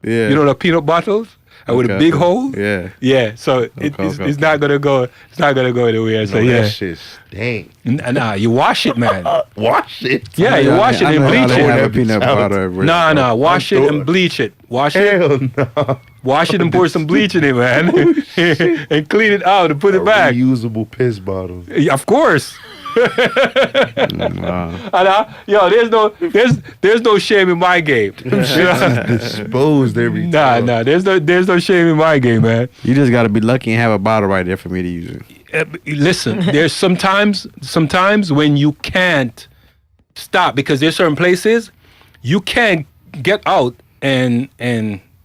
Yeah. You know the peanut bottles with a Okay. big hole. Yeah. Yeah, so it's not gonna go. It's not gonna go anywhere. So No, yeah, that shit stink. nah, you wash it, man. Wash it. Yeah, you wash it and bleach They have it. a peanut butter. Nah, nah, wash it and bleach it. Wash it, Hell no. wash it and pour some bleach in it, man, and clean it out and put it back. Reusable piss bottles. Yeah, of course. Wow. Yo, there's no shame in my game. Disposed every Nah, time. nah, there's no shame in my game, man. You just gotta be lucky and have a bottle right there for me to use it. Listen, there's sometimes when you can't stop because there's certain places you can't get out and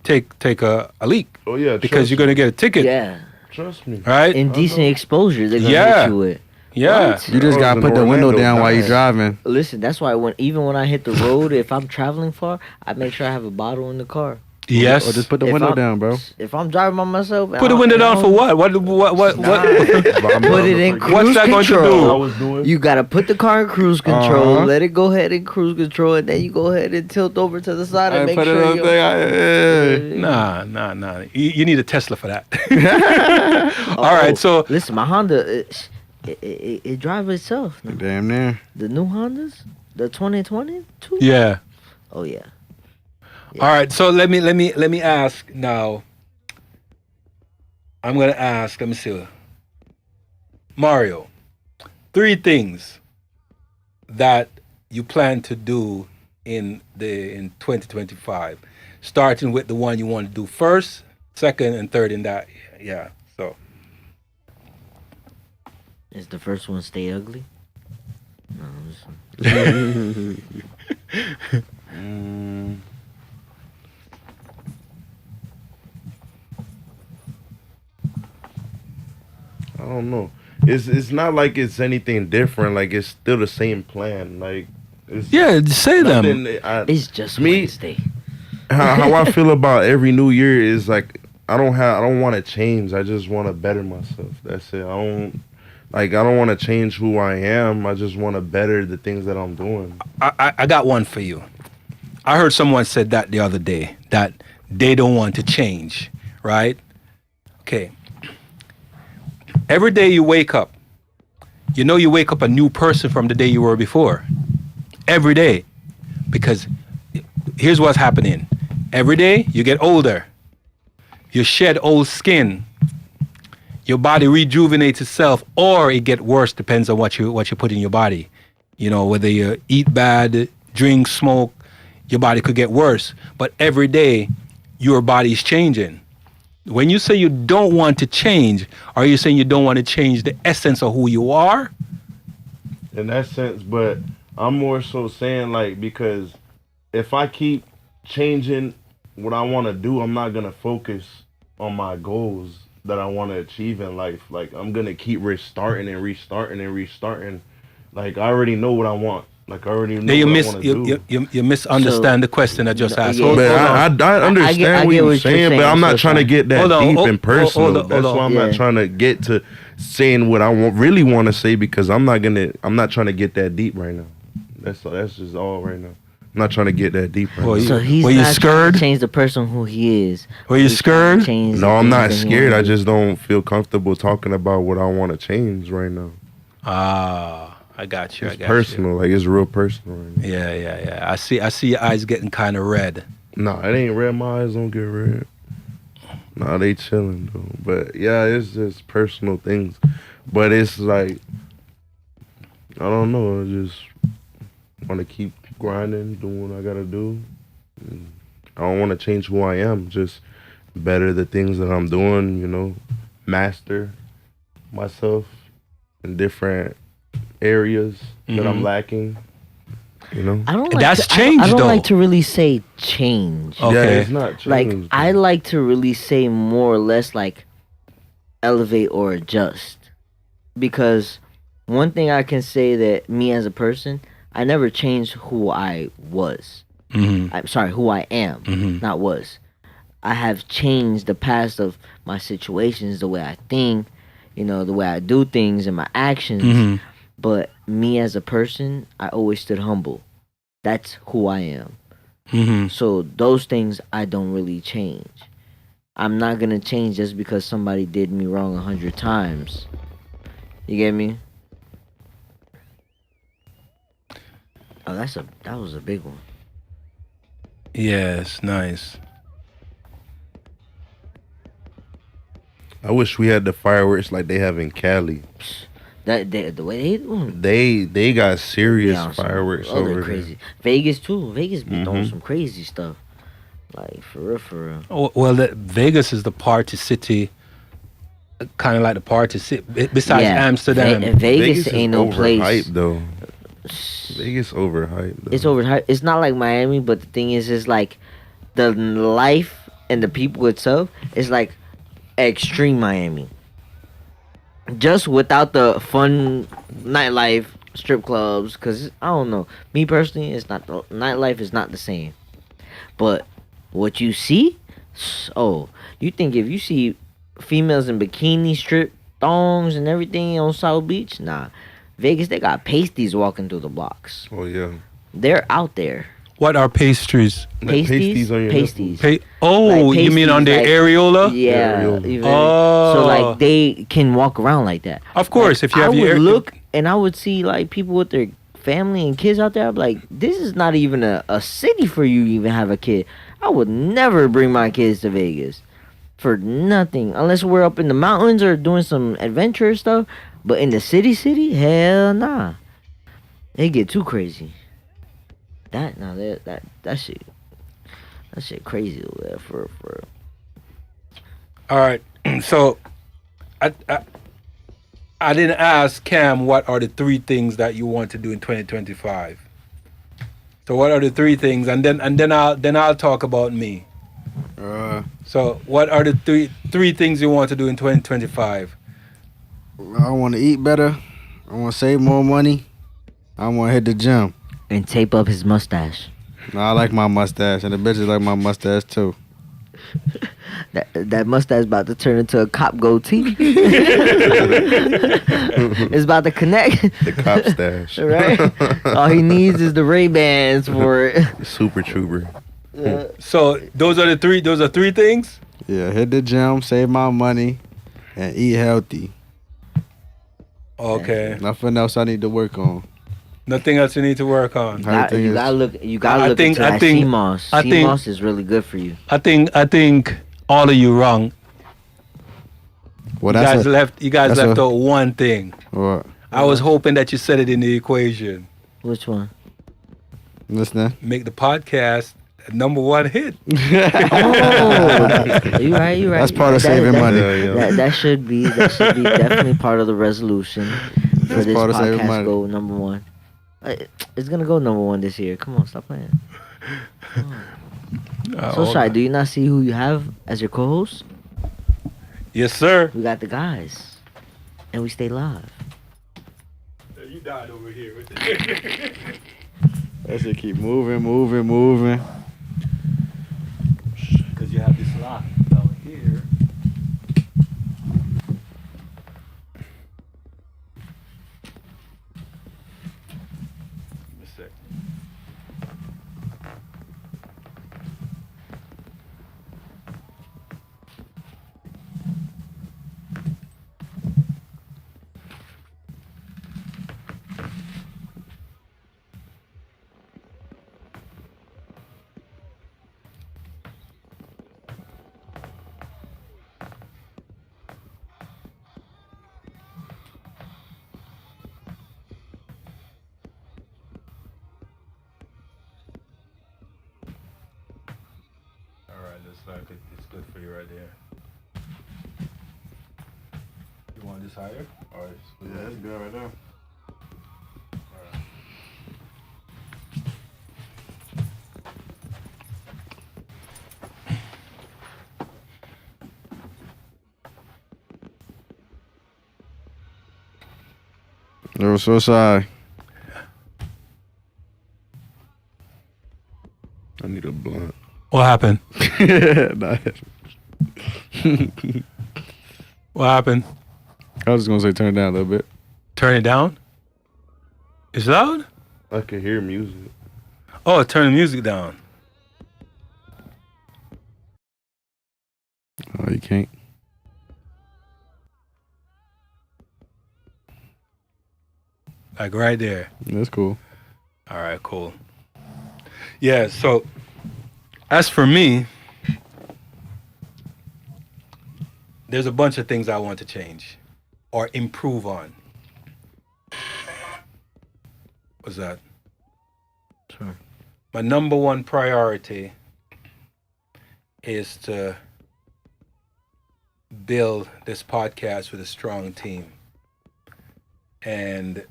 take a leak Oh yeah, because you're gonna get a ticket, Yeah, trust me. right? indecent exposure. They're gonna Yeah. hit you with. Yeah. What? You just I gotta was put in the window Orlando, down while you're nice. driving. Listen, that's why even when I hit the road, if I'm traveling far, I make sure I have a bottle in the car. Yes. Or just put the If window I'm- down, bro. If I'm driving by myself, Put the window down for what? What? Put it in What's cruise that going to control. do? I was doing. You gotta put the car in cruise control, Uh-huh. let it go ahead in cruise control, and then you go ahead and tilt over to the side and I make put it sure on you. thing. Nah. You need a Tesla for that. All right, so listen, my Honda, it drives itself. now. Damn near. The new Hondas, the 2022. yeah. Oh yeah. All right, so let me ask now. I'm gonna ask. Let me see. Mario, 3 things that you plan to do in 2025, starting with the one you want to do first, second, and third in that. Yeah. So Is the first one stay ugly? No. I'm just- I don't know. It's not like it's anything different. Like it's still the same plan. Like it's yeah, say them. nothing- It's just Me- Wednesday. how I feel about every new year is like I don't want to change. I just want to better myself. That's it. I don't want to change who I am. I just want to better the things that I'm doing. I got one for you. I heard someone said that the other day that they don't want to change, right? Okay. Every day you wake up, you wake up a new person from the day you were before. Every day. Because here's what's happening. Every day you get older. You shed old skin. Your body rejuvenates itself or it get worse, depends on what you put in your body. You know, whether you eat bad, drink, smoke, your body could get worse. But every day, your body is changing. When you say you don't want to change, are you saying you don't want to change the essence of who you are? In that sense, but I'm more so saying like, because if I keep changing what I want to do, I'm not gonna focus on my goals that I want to achieve in life. Like I'm gonna keep restarting and restarting and restarting. Like I already know what I want. Like I already know Now you what miss I want to do. you misunderstand So- the question I just No, asked. yeah. Hold But on. I understand I what get you're what you're saying, but saying, I'm not so trying to get that Hold on, deep hold- and personal. hold on, That's hold why on. I'm not Yeah. trying to get to saying what I really want to say, because I'm not trying to get that deep right now. That's just all right now. I'm not trying to get that deep right Well, now. you- So he's Were you not trying scared? to change the person who he is. Were you He's trying to scared? change the No, I'm things not that he scared. wanna I do. just don't feel comfortable talking about what I want to change right now. Ah, I got you. I It's got personal. Like it's real personal right now. you. Yeah. I see your eyes getting kind of red. Nah, it ain't red. My eyes don't get red. Nah, they chilling though. But yeah, it's just personal things. But it's like, I don't know. I just want to keep grinding, doing what I gotta do. And I don't want to change who I am. Just better the things that I'm doing. You know, master myself in different areas that I'm Mhm. lacking. You know. I don't like That's to, change, I don't though. like to really say change. Oh. Yeah, Okay. it's not Like changed. I like to really say more or less like elevate or adjust, because one thing I can say that me as a person, I never changed who I was. Mm-hmm. I'm sorry, who I am, Mhm. not was. I have changed the past of my situations, the way I think, the way I do things and my actions. Mm-hmm. But me as a person, I always stood humble. That's who I am. Mm-hmm. So those things I don't really change. I'm not gonna change just because somebody did me wrong 100 times. You get me? Oh, that was a big one. Yes, nice. I wish we had the fireworks like they have in Cali. The way they do 'em, They got serious yeah, on some fireworks other over crazy. Vegas too. Vegas be throwing Mhm. some crazy stuff. Like for real, for real. Oh, well, Vegas is the party city, kind of like the party city. Besides Yeah, Amsterdam, Vegas ain't no place. overhyped though. Vegas overhyped. Though. It's overhyped. It's not like Miami, but the thing is, it's like the life and the people itself is like extreme Miami. Just without the fun nightlife, strip clubs, cause I don't know. Me personally, it's not the nightlife is not the same. But what you see, you think if you see females in bikini strip thongs and everything on South Beach, nah. Vegas, they got pasties walking through the blocks. Oh yeah. They're out there. what are pastries? Like Pasties, on your pasties. Like you mean on their like- areola? Yeah. Areola. even- Oh. So like they can walk around like that. Of course, Like, if you have I your would look and I would see like people with their family and kids out there. I'm like, this is not even a city for you to even have a kid. I would never bring my kids to Vegas for nothing unless we're up in the mountains or doing some adventure stuff. But in the city, hell nah. They get too crazy. That shit crazy over there for. All right. So, I didn't ask Cam what are the 3 things that you want to do in 2025. So what are the 3 things, and then I'll talk about me. So what are the three things you want to do in 2025? I want to eat better. I want to save more money. I want to hit the gym. And tape up his mustache. No, I like my mustache, and the bitches like my mustache too. That mustache about to turn into a cop goatee. It's about to connect. The cop stash. Right? All he needs is the Ray-Bans for it. Super trooper. So those are 3 things. Yeah, hit the gym, save my money, and eat healthy. Okay. Nothing else I need to work on. Nothing else you need to work on. Everything You is- gotta look I into think- that CMOS. I think- CMOS is really good for you. I think all of you wrong. Well, You that's guys that's left a- out one thing. what? I was hoping that you said it in the equation. Which one? Listening. make the podcast a #1 hit. Oh, you right. That's part of saving money. That should be definitely part of the resolution for That's this part of saving podcast. money. Go #1. It's gonna go #1 this year. Come on, stop playing. Come on. So Shy, do you not see who you have as your co-host? Yes, sir. We got the guys, and we stay live. You died over here. That should keep moving. Because you have this lock down here. Give me a sec. Alright, looks like it's good for you right there. You want this higher? Or it's good? Yeah, that's good right there. Alright. They were so shy. I need a blunt. What happened? Nah, What happened? I was just gonna say turn it down a little bit. Turn it down? It's loud? I can hear music. Oh, turn the music down. Oh, you can't. Like right there. That's cool. All right, cool. Yeah, so as for me, there's a bunch of things I want to change or improve on. What's that? Sure. My #1 priority is to build this podcast with a strong team. And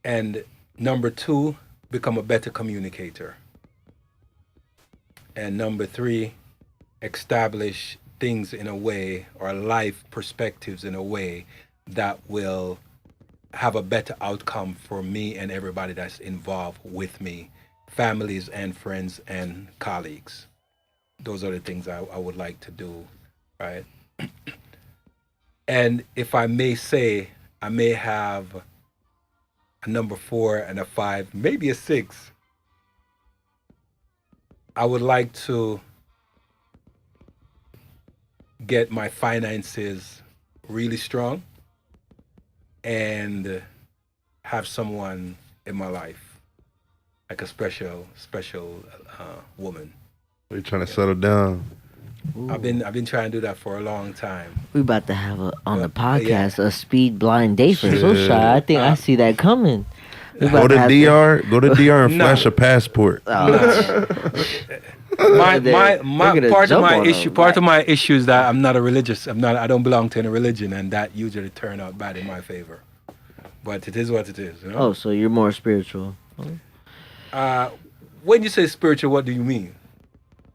#2, become a better communicator. And #3, establish things in a way, or life perspectives in a way that will have a better outcome for me and everybody that's involved with me, families and friends and colleagues. Those are the things I would like to do, right? And if I may say, I may have a #4 and a 5, maybe a 6. I would like to get my finances really strong and have someone in my life, like a special woman. Are you trying to settle down? Ooh. I've been trying to do that for a long time. We about to have on the Yeah. podcast a speed blind date for So Shit. Shy. I think I see that coming. We about Go to have DR. Go to DR and No. flash a passport. My They're gonna part of jump my on issue them. part of my issue is that I'm not a religious. I don't belong to any religion, and that usually turn out bad in my favor. But it is what it is, you know. Oh, so you're more spiritual. When you say spiritual, what do you mean?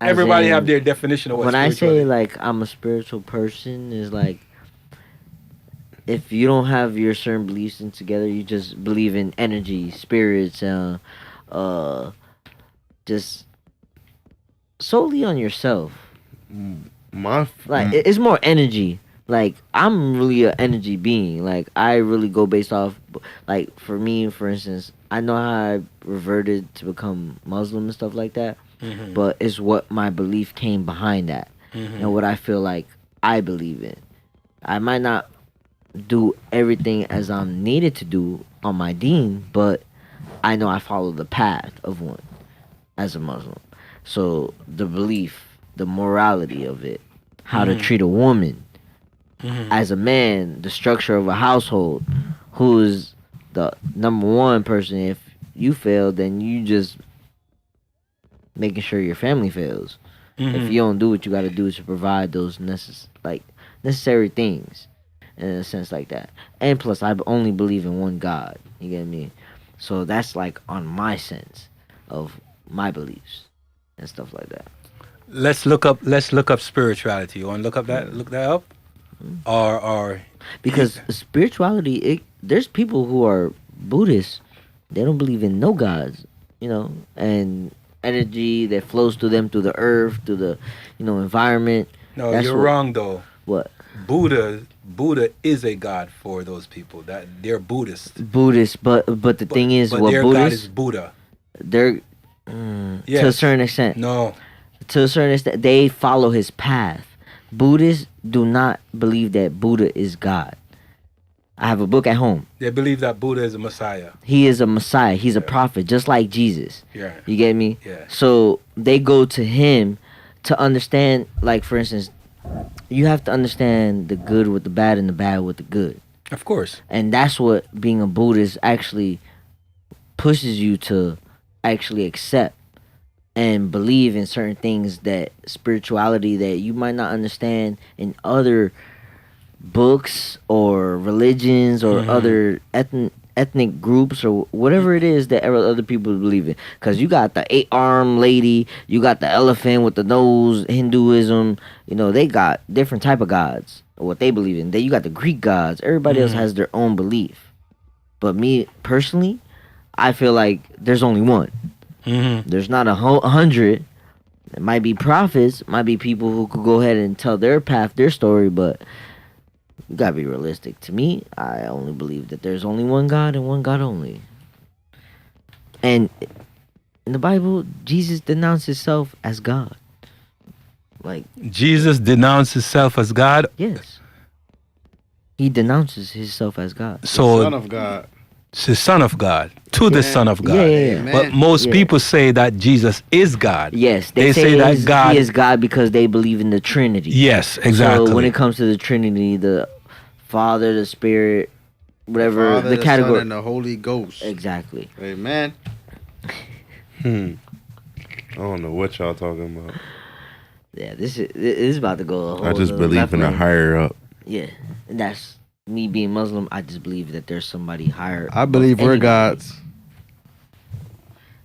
As Everybody in, have their definition of what When I spiritual say is. like I'm a spiritual person, is like if you don't have your certain beliefs in together, you just believe in energy, spirits, just solely on yourself. Like it's more energy. Like I'm really an energy being. Like I really go based off. Like for me, for instance, I know how I reverted to become Muslim and stuff like that. Mhm. But it's what my belief came behind that, Mhm. and what I feel like I believe in. I might not do everything as I'm needed to do on my deen, but I know I follow the path of one as a Muslim. So the belief, the morality of it, how to treat a woman, Mhm. as a man, the structure of a household, who's the number one person. If you fail, then you just making sure your family fails. If you don't do what you got to do to provide those necessary things, in a sense like that. And plus, I only believe in one God. You get me? So that's like on my sense of my beliefs and stuff like that. Let's look up spirituality. You want to look that up? Or Because spirituality, there's people who are Buddhists. They don't believe in no gods, and energy that flows through them, through the earth, through the, environment. no, That's you're what- wrong though. What? Buddha is a god for those people that they're Buddhist. Buddhist, but the thing is, but what their god Buddhists, is Buddha. they're to a Yes. certain extent. No, To a certain extent, they follow his path. Buddhists do not believe that Buddha is God. I have a book at home. they believe that Buddha is a Messiah. He is a Messiah. He's a prophet, just like Jesus. Yeah. You get me? Yeah. So they go to him to understand, like, for instance, you have to understand the good with the bad and the bad with the good. Of course. And that's what being a Buddhist actually pushes you to actually accept and believe in certain things, that spirituality that you might not understand in other books or religions or other ethnic groups or whatever it is that other people believe in. Because you got the 8-armed lady, you got the elephant with the nose, Hinduism, they got different type of gods, or what they believe in. Then you got the Greek gods. Everybody else has their own belief. But me, personally, I feel like there's only one. There's not 100. It might be prophets, might be people who could go ahead and tell their path, their story, but you gotta be realistic. To me, I only believe that there's only one God and one God only. And in the Bible, Jesus denounced himself as God. Like, Jesus denounced himself as God. yes. He denounces himself as God. So Son of God. it's the Son of God to the Son of God. Yeah, yeah, yeah. But most Yeah. people say that Jesus is God. Yes, They say that God- he is God because they believe in the Trinity. Yes, exactly. So when it comes to the Trinity, the Father, the Spirit, whatever Father, the the category. Son, and the Holy Ghost. Exactly. Amen. I don't know what y'all talking about. Yeah, this is about to go. A whole I just nother believe in a lane. higher up. Yeah, and that's me being Muslim. I just believe that there's somebody higher. I believe above we're anybody. gods.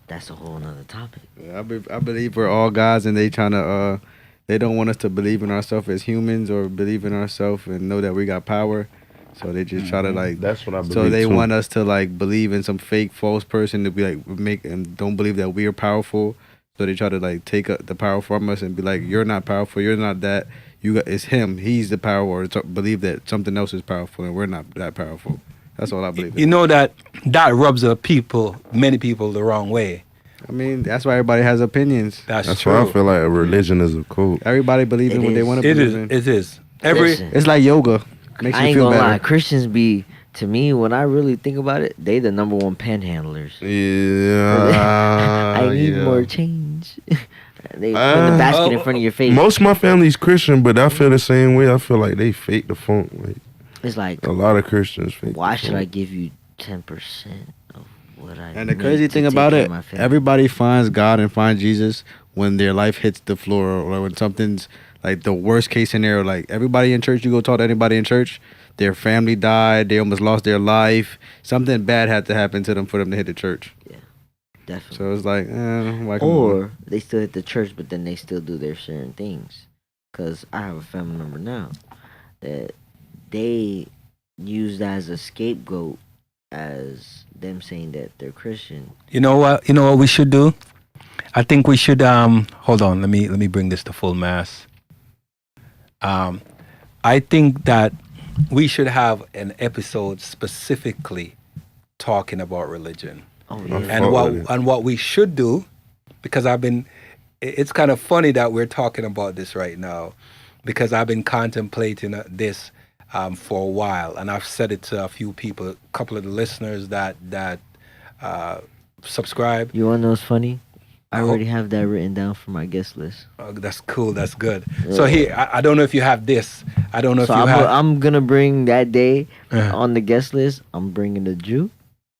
That's a whole nother topic. I believe we're all gods, and they trying to they don't want us to believe in ourselves as humans or believe in ourselves and know that we got power. So they just try to like. That's what I believe. So they too. want us to like believe in some fake false person to be like make and don't believe that we are powerful. So they try to like take the power from us and be like, you're not powerful. You're not that. It's him. He's the power. Or believe that something else is powerful and we're not that powerful. That's all I believe. You know that rubs many people the wrong way. I mean, that's why everybody has opinions. That's why I true. feel like a religion is a cult. Everybody believes in It what they is. want to It believe is. in. It is. Every Listen, It's like yoga. Makes I you ain't feel gonna better. lie. Christians be, to me, when I really think about it, they the number one panhandlers. Yeah. I need yeah. more change. They put the basket in front of your face. Most of my family's Christian, but I feel the same way. I feel like they fake the funk. Like It's like, a lot of Christians fake. why the should I funk. give you 10% of what I And the need crazy to thing take about care it, of my family? everybody finds God and finds Jesus when their life hits the floor or when something's like the worst case scenario. Like everybody in church, you go talk to anybody in church, their family died, they almost lost their life. Something bad had to happen to them for them to hit the church. Definitely. So it's like, why come on? Or they still hit the church, but then they still do their certain things. Because I have a family member now that they use that as a scapegoat, as them saying that they're Christian. You know what we should do? I think we should hold on, let me bring this to full mass. I think that we should have an episode specifically talking about religion. Oh, I yeah. And fuck with it. what we should do, because it's kind of funny that we're talking about this right now, because I've been contemplating this for a while, and I've said it to a few people, a couple of the listeners that subscribe. You want to know what's funny? I hope- already have that written down for my guest list. That's cool. That's good. So here, I don't know if you have this. I don't know So if you I'm, have. I'm going to bring that day Uh-huh. on the guest list, I'm bringing a Jew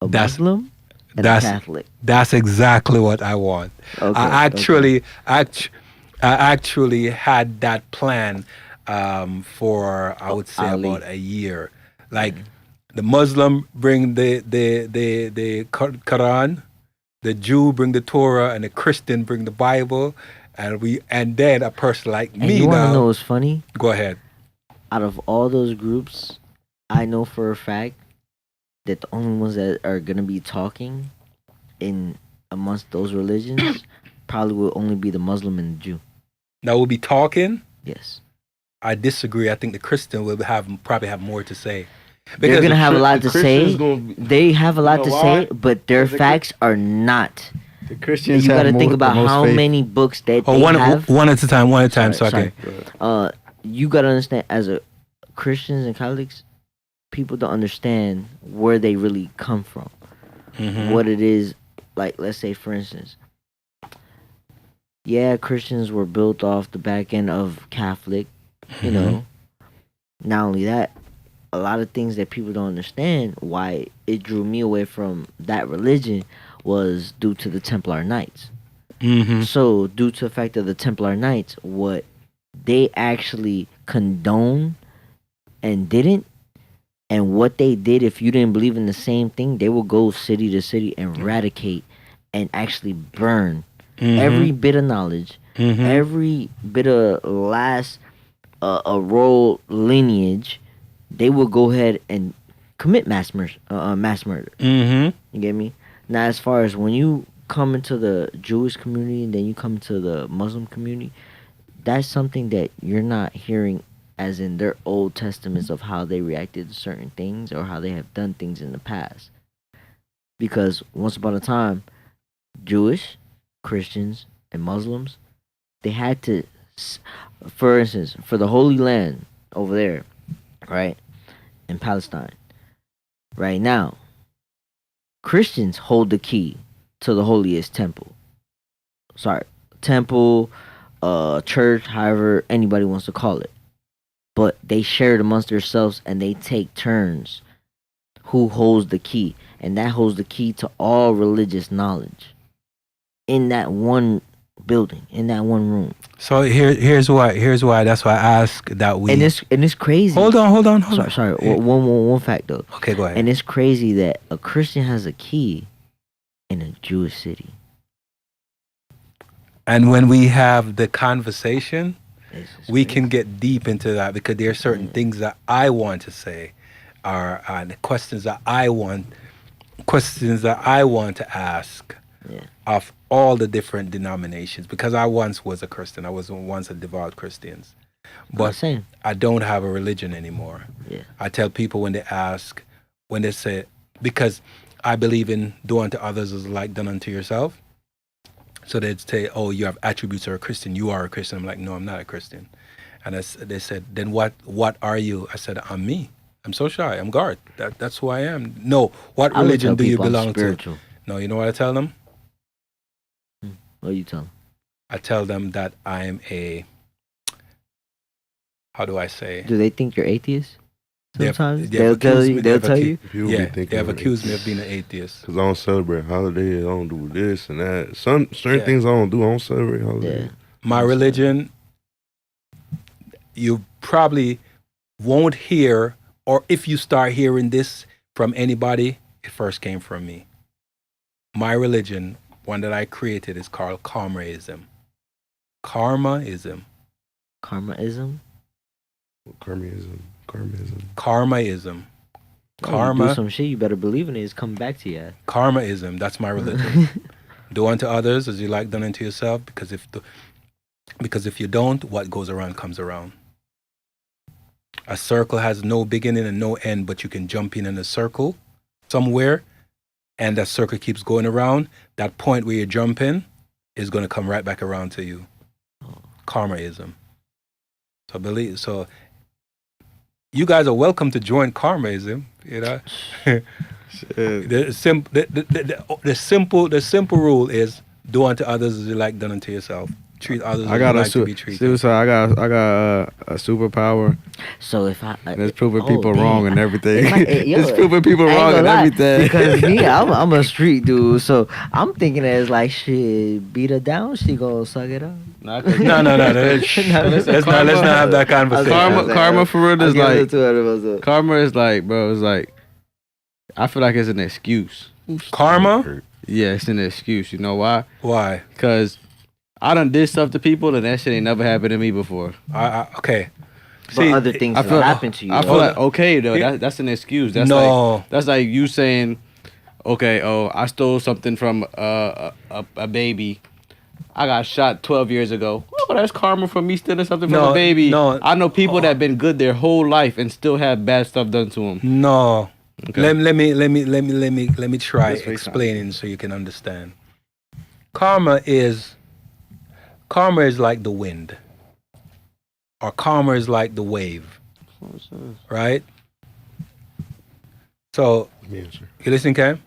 A That's- Muslim and a that's- Catholic. That's exactly what I want. Okay, I actually had that plan for I would say Ali. about a year. Like the Muslim bring the Quran, the Jew bring the Torah, and the Christian bring the Bible, and then a person like And me you want to now. know what's funny? Go ahead. Out of all those groups, I know for a fact that the only ones that are gonna be talking in amongst those religions probably will only be the Muslim and the Jew. Now we'll be talking. Yes, I disagree. I think the Christian will probably have more to say. they're gonna have a lot the to say. Christians gonna be- They have a lot know to why? say, but their The facts are not. The Christians You have gotta think the about most how faith. many books that Oh, they one have. one at a time. One at a time. Sorry, so I can. You gotta understand, as a Christians and Catholics, people don't understand where they really come from. Mhm. What it is, like, let's say for instance, yeah, Christians were built off the back end of Catholic, you know. Not only that, a lot of things that people don't understand why it drew me away from that religion was due to the Templar Knights. Mm-hmm. So, due to the fact of the Templar Knights, what they actually condone and didn't, and what they did, if you didn't believe in the same thing, they will go city to city and eradicate and actually burn every bit of knowledge, every bit of last a royal lineage. They will go ahead and commit mass murder. Mm-hmm. You get me? Now, as far as when you come into the Jewish community and then you come to the Muslim community, that's something that you're not hearing as in their Old Testaments of how they reacted to certain things or how they have done things in the past. Because once upon a time, Jewish, Christians, and Muslims, they had to, for instance, for the Holy Land over there, right, in Palestine, right now, Christians hold the key to the holiest temple. Temple, church, however anybody wants to call it. But they share it amongst themselves and they take turns who holds the key. And that holds the key to all religious knowledge in that one building, in that one room. So here's why. That's why I ask that we. And it's crazy. Hold on. Sorry. One fact though. Okay, go ahead. And it's crazy that a Christian has a key in a Jewish city. And when we have the conversation, It's just we crazy. can get deep into that because there are certain things that I want to say, or the questions that I want to ask Yeah. of all the different denominations. Because I once was a Christian, I was once a devout Christian, but Same. I don't have a religion anymore. Yeah. I tell people when they say, because I believe in do unto others as like done unto yourself. So they'd say, oh, you have attributes of a Christian. You are a Christian. I'm like, no, I'm not a Christian. And they said, then what are you? I said, I'm me. I'm so shy. I'm God. That's who I am. No, what I would religion tell do you people I'm belong to? spiritual. No, you know what I tell them? What do you tell them? I tell them that I'm how do I say? Do they think you're atheist? They have- Sometimes they have they'll tell accused you. me- They'll they have tell accu- you. People Yeah, be they thinking have accused me of being an atheist. Because I don't celebrate holidays. I don't do this and that. Certain Yeah. things I don't do. I don't celebrate holidays. Yeah. My religion, you probably won't hear, or if you start hearing this from anybody, it first came from me. My religion, one that I created, is called Karmaism. Karmaism. Karmaism. Karmaism. Karmaism. You do Karma. some shit. You better believe in it. It's coming back to you. Karmaism. That's my religion. Do unto others as you like done unto yourself, because if you don't, what goes around comes around. A circle has no beginning and no end, but you can jump in a circle somewhere, and that circle keeps going around. That point where you jump in is going to come right back around to you. Karmaism. So you guys are welcome to join Karmaism. You know, the simple rule is do unto others as you like done unto yourself. treat others I as got you a like to be treated. suicide. I got a superpower. So if I And it's proving oh, people damn. wrong and everything. Yo, It's proving people I ain't wrong gonna and lie, everything. Because me, I'm a street dude, so I'm thinking as like shit, beat her down, she gonna suck it up. No. Let's not have that conversation. Karma for real is like like karma is like, bro. It's like I feel like it's an excuse. Karma? Yeah, it's an excuse. You know why? Why? Because I done did stuff to people and that shit ain't never happened to me before. Okay. but other things I feel- happen to you. I feel like okay though. That's an excuse. That's No. like that's like you saying, okay, oh, I stole something from a baby. I got shot 12 years ago. Oh, that's karma for me stealing something from No, a baby. no. I know people that been good their whole life and still have bad stuff done to them. No. Okay. Let me try Let's face explaining so you can understand. Karma is like the wind. Or karma is like the wave. Right? So Yeah, sir. you listen, Cam?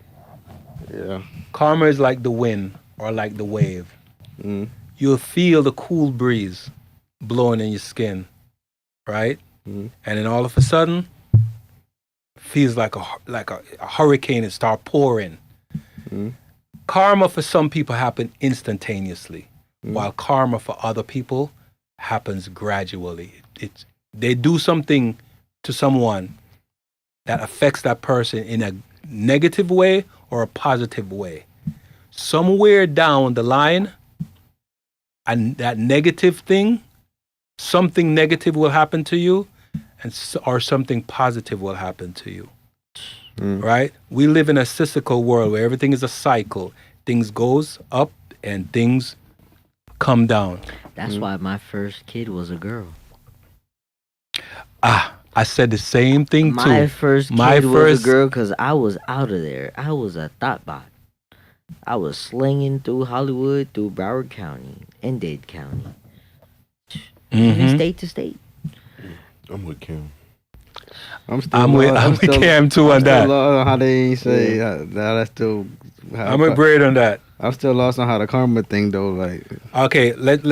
Yeah. Karma is like the wind or like the wave. Mm. You'll feel the cool breeze blowing in your skin, right? Mhm. And then all of a sudden, feels like a hurricane and start pouring. Mhm. Karma for some people happen instantaneously, while karma for other people happens gradually. They do something to someone that affects that person in a negative way or a positive way. Somewhere down the line, and that negative thing, something negative will happen to you, or something positive will happen to you. Right? We live in a cyclical world where everything is a cycle. Things goes up and things come down. That's why my first kid was a girl. I said the same thing too. My first kid My was first- a girl because I was out of there. I was a thought bot. I was slinging through Hollywood, through Broward County and Dade County, Mhm. state to state. I'm with Kim. I'm I'm with Cam too on that. How they say that's still. I'm with Braid on that. I'm still lost on how the karma thing though. Like Okay, let's.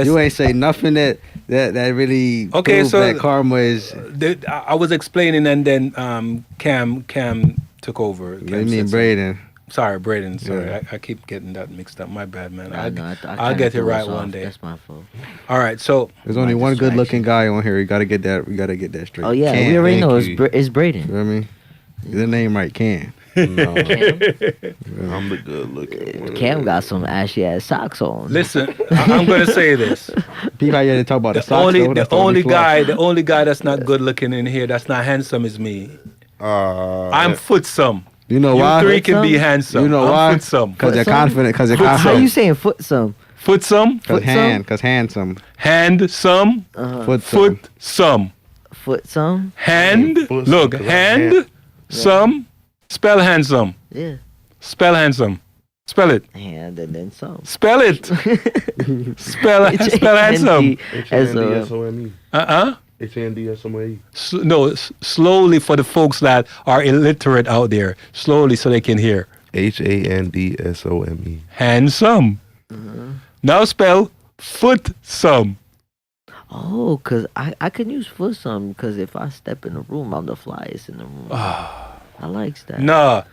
you ain't say nothing that really. Okay, proves so- that karma is. I was explaining, and then Cam took over. What do Cam you mean, said Braden? Sorry, Braden. Sorry, Yeah. I keep getting that mixed up. My bad, man. I I'll kinda get it threw right us one off. day. That's my fault. All right, so There's only My one good looking distraction. guy on here. You gotta get that. We gotta get that straight. Oh yeah, Can, we already thank know you. it's You Braden. know what I mean? Get the name right, Can. No, Cam, I'm the good looking one. Cam got some ashy ass socks on. listen, I'm gonna say this. People out here to talk about the The socks. though. That's only flaw. guy that's not good looking in here, that's not handsome, is me. I'm I'm footsome. You know You why? three can be Footsome? handsome. You know I'm why? Footsome. Because you're Footsome? confident. Because you're How confident. you saying foot some? Footsome. Because Footsome? Because handsome. Handsome. Foot. Footsome. Foot some? Hand. Footsome, Look, 'cause I hand. hand- Some. Spell handsome. Yeah. Spell handsome. Spell it. And then some. Spell it. spell handsome. HANDSOME. Uh-uh. HANDSOME. Slowly for the folks that are illiterate out there. Slowly so they can hear. HANDSOME. Handsome. Now spell footsome. Oh, cause I can use foot some because if I step in the room, I'm the flyest in the room. I likes that. Nah.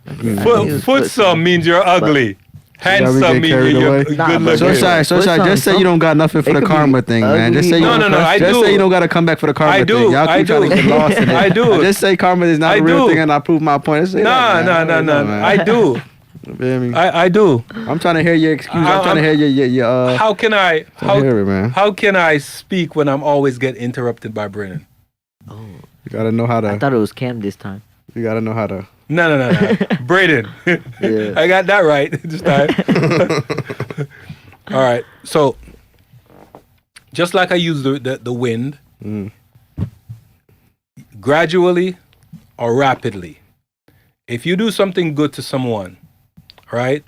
I can use Footsome means you're ugly. Handsome get means carried you're away? good Nah, but looking. So shy. Just say you don't got nothing for It the could be karma thing, man. Just say you ugly. No, no, I just do. say you don't got to come back for the karma I do, thing. Y'all I keep trying do. to get lost in it. I do. Just say karma is not I a real do. thing, and I prove my point. Just say that, No. man. I do. You feel me? I do. I'm trying to hear your excuse. I'm trying to hear your How can I hear it, man. how can I speak when I'm always get interrupted by Brennan? Oh, You gotta know how I to. thought it was Cam this time. You gotta know how to. No. Braden. Yeah. I got that right this time. All right. So just like I use the wind, Mm. gradually or rapidly. If you do something good to someone, right?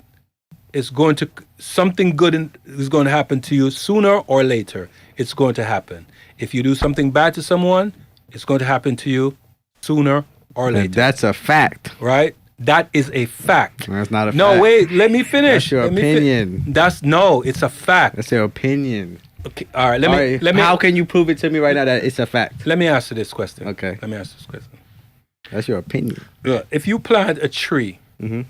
Something good is going to happen to you sooner or later. It's going to happen. If you do something bad to someone, it's going to happen to you sooner or later. And that's a fact. Right? That is a fact. That's not a No, fact. wait, let me finish. That's your Let me opinion. No, it's a fact. That's your opinion. Okay, all right, let me How can you prove it to me right now that it's a fact? let me answer this question. Okay. Let me answer this question. That's your opinion. Look, if you plant a tree Mhm.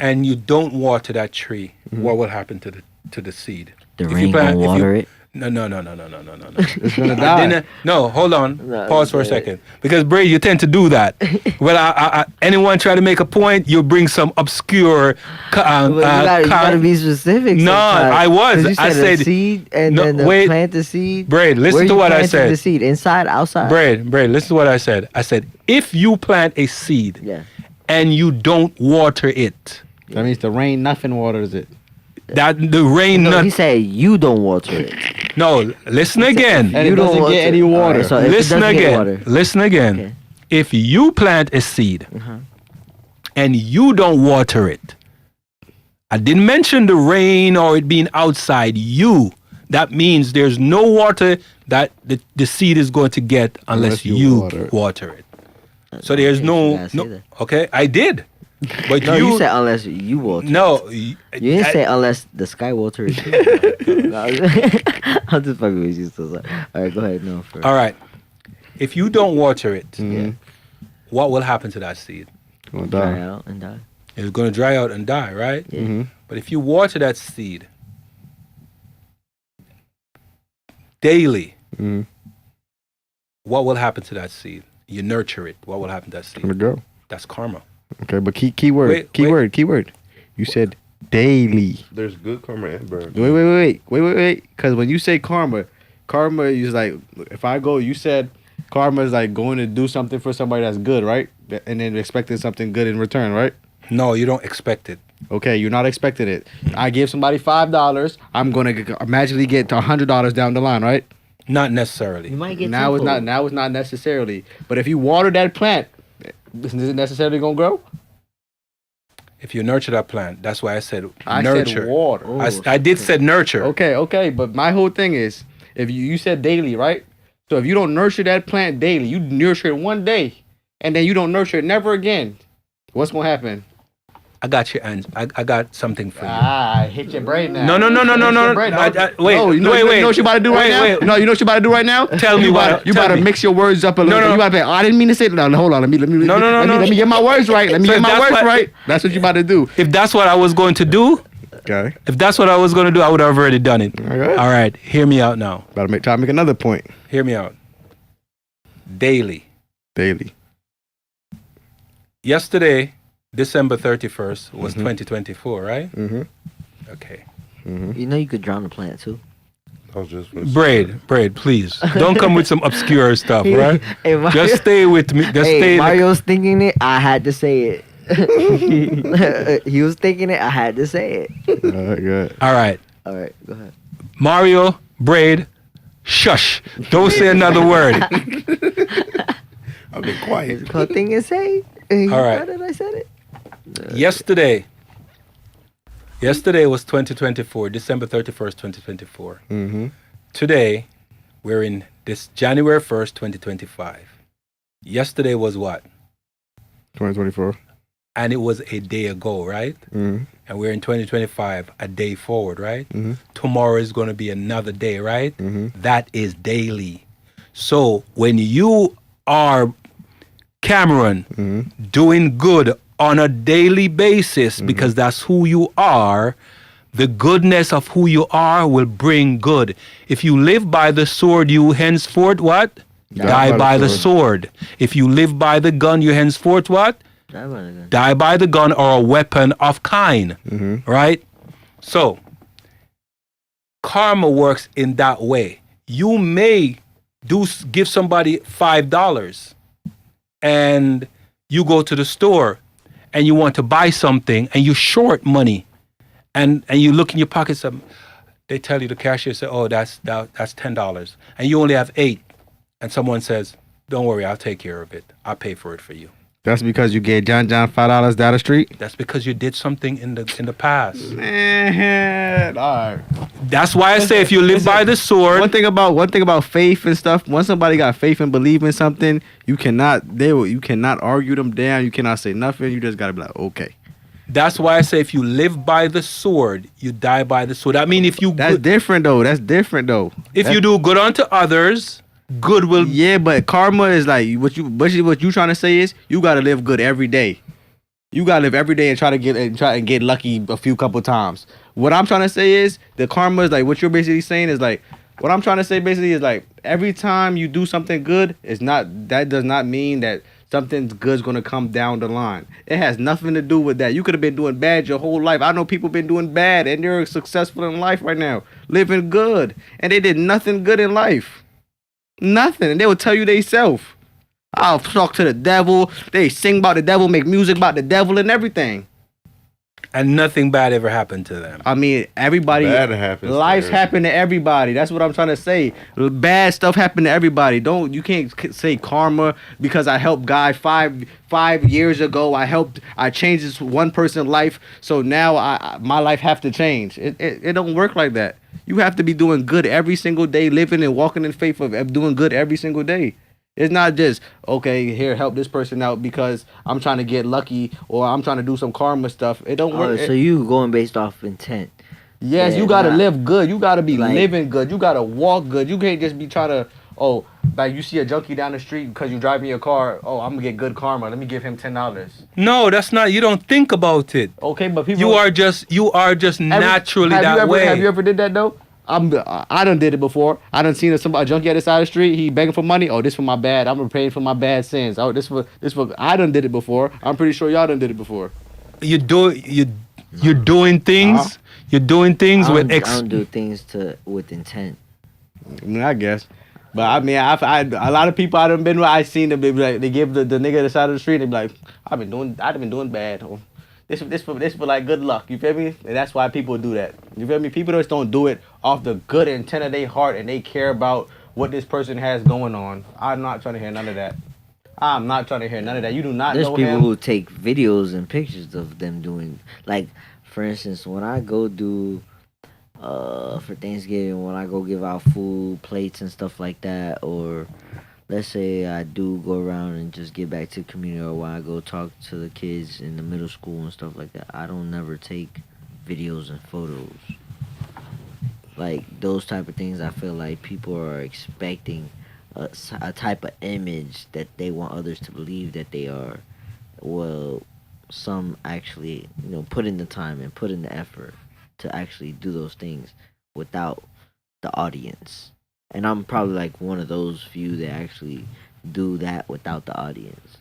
and you don't water that tree, what will happen to the seed? The If you rain plant- gonna if you- water it. No. It's gonna I die. didn't- No, hold on. No, Pause for a okay. second. Because Bray, you tend to do that. Well, anyone try to make a point, you bring some obscure. But you gotta be specific. No, sometimes. I was. 'Cause you I said a said- seed and No, then wait. plant the seed. Braid, listen Where to you what I planted said. The seed inside, outside. Braid, listen to what I said. I said, if you plant a seed Yeah. and you don't water it, That means the rain, nothing waters it. that the rain No, not. he said you don't water it. No, listen again. And You it don't doesn't water get it. any water. Alright, so if it Listen doesn't get again. water- Listen again. Okay. If you plant a seed Uh-huh. and you don't water it, I didn't mention the rain or it being outside you. That means there's no water that the seed is going to get unless Unless you you water it. water it. So there's You no, gotta say no. that. Okay, I did. But No, you said unless you water. no. You didn't say unless the sky water is. I'm just fucking with you. So sorry. All right, go ahead. No. First. All right. If you don't water it, Mhm. what will happen to that seed? Gonna Dry die. out and die. It's going to dry out and die, right? Yeah. Mhm. But if you water that seed daily, Mhm. what will happen to that seed? You nurture it. What will happen to that seed? Gonna go. That's karma. Okay, but keyword. Wait, Keyword. You said daily. There's good karma and bad. Wait. Because when you say karma is like, if I go, you said karma is like going to do something for somebody that's good, right? And then expecting something good in return, right? No, you don't expect it. Okay, you're not expecting it. I give somebody $5, I'm gonna magically get to $100 down the line, right? Not necessarily. You might get Now it's not. Now it's not necessarily. But if you water that plant, is it necessarily gonna grow? If you nurture that plant, that's why I said I nurture. said water. Oh. I did said nurture. Okay, but my whole thing is, if you said daily, right? So if you don't nurture that plant daily, you nurture it one day, and then you don't nurture it never again, what's gonna happen? I got you, and I got something for you. I hit your brain now. No. Hit your brain. Wait, No, you know, wait. you know what you about to do right now? Wait. No, you know what you about to do right now? Tell me you what- About, you tell about to me. mix your words up a little No, bit. no. You about to say, oh, I didn't mean to say that. No, hold on. Let me let me get my words right. Let me So get my that's words what- right. That's what you about to do. If that's what I was going to do, Okay. I would have already done it. Okay. All right, hear me out now. About to try to make another point. Hear me out. Daily. Daily. Yesterday, December 31st, was Mhm. 2024, right? Mm-hmm. Okay. You know you could drown the plant too. I was just gonna say Braid, please. Don't come with some obscure stuff, right? Hey, Mario, Just stay with me. Just hey, stay. Mario's thinking it. I had to say it. He was thinking it. I had to say it. Good. All right. All right, go ahead. Mario, Braid, shush. Don't say another word. I've been quiet. It's called thing and say. You All right. thought that I said it. Yesterday was 2024, December 31st, 2024. Mm-hmm. Today, we're in this January 1st, 2025. Yesterday was what? 2024. And it was a day ago, right? Mm-hmm. And we're in 2025, a day forward, right? Mm-hmm. Tomorrow is going to be another day, right? Mm-hmm. That is daily. So when you are, Cameron, Mm-hmm. doing good on a daily basis, because that's who you are, the goodness of who you are will bring good. If you live by the sword, you henceforth what? Die by the sword. If you live by the gun, you henceforth what? Die by the gun. Die by the gun or a weapon of kind. Mm-hmm. Right? So, karma works in that way. You may give somebody $5 and you go to the store and you want to buy something and you short money and you look in your pockets, they tell you, the cashier say, oh, that's $10 and you only have $8, and someone says, don't worry, I'll take care of it. I'll pay for it for you. That's because you gave John $5 down the street. That's because you did something in the past. Man, all right. That's why I say if you live by the sword. One thing about faith and stuff. Once somebody got faith and believe in something, you cannot argue them down. You cannot say nothing. You just gotta be like, okay. That's why I say if you live by the sword, you die by the sword. I mean, if you That's different though. if you do good unto others, good will. Yeah, but karma is like what you trying to say is you gotta live good every day. You gotta live every day and try and get lucky a couple times. What I'm trying to say is the karma is like what you're basically saying is like what I'm trying to say basically is like every time you do something good, that does not mean that something good's gonna come down the line. It has nothing to do with that. You could have been doing bad your whole life. I know people been doing bad and they're successful in life right now, living good, and they did nothing good in life. Nothing. And they will tell you they self. I'll talk to the devil. They sing about the devil, make music about the devil and everything. And nothing bad ever happened to them. I mean, everybody. Bad happens to Life everybody. happen to everybody. That's what I'm trying to say. Bad stuff happen to everybody. You can't say karma because I helped guy 5 years ago. I changed this one person's life. So now my life have to change. It don't work like that. You have to be doing good every single day, living and walking in faith of doing good every single day. It's not just, okay, here, help this person out because I'm trying to get lucky or I'm trying to do some karma stuff. It don't work. So you going based off intent. Yes, Yeah, you got to nah. live good. You got to be Like- living good. You got to walk good. You can't just be trying to, like you see a junkie down the street because you driving your car. Oh, I'm going to get good karma. Let me give him $10. No, that's not. You don't think about it. Okay, but people... You are just naturally that way. Have you ever did that, though? I done did it before. I done seen a junkie at the side of the street. He begging for money. Oh, this for my bad. I'm repaying for my bad sins. Oh, this for. I done did it before. I'm pretty sure y'all done did it before. You're doing things. You're doing things with I don't do things with intent. I mean, I guess. But I mean, a lot of people I done been with, I seen them. They be like, they give the nigga at the side of the street. They be like, I've been doing bad. Or, This for like good luck. You feel me? And that's why people do that. You feel me? People just don't do it off the good intent of their heart and they care about what this person has going on. I'm not trying to hear none of that. I'm not trying to hear none of that. You do not There's know people him. who take videos and pictures of them doing, like, for instance, when I go do, for Thanksgiving, when I go give out food, plates and stuff like that, or let's say I do go around and just get back to the community, or when I go talk to the kids in the middle school and stuff like that, I don't never take videos and photos. Like, those type of things, I feel like people are expecting a type of image that they want others to believe that they are. Well, some actually, put in the time and put in the effort to actually do those things without the audience. And I'm probably like one of those few that actually do that without the audience.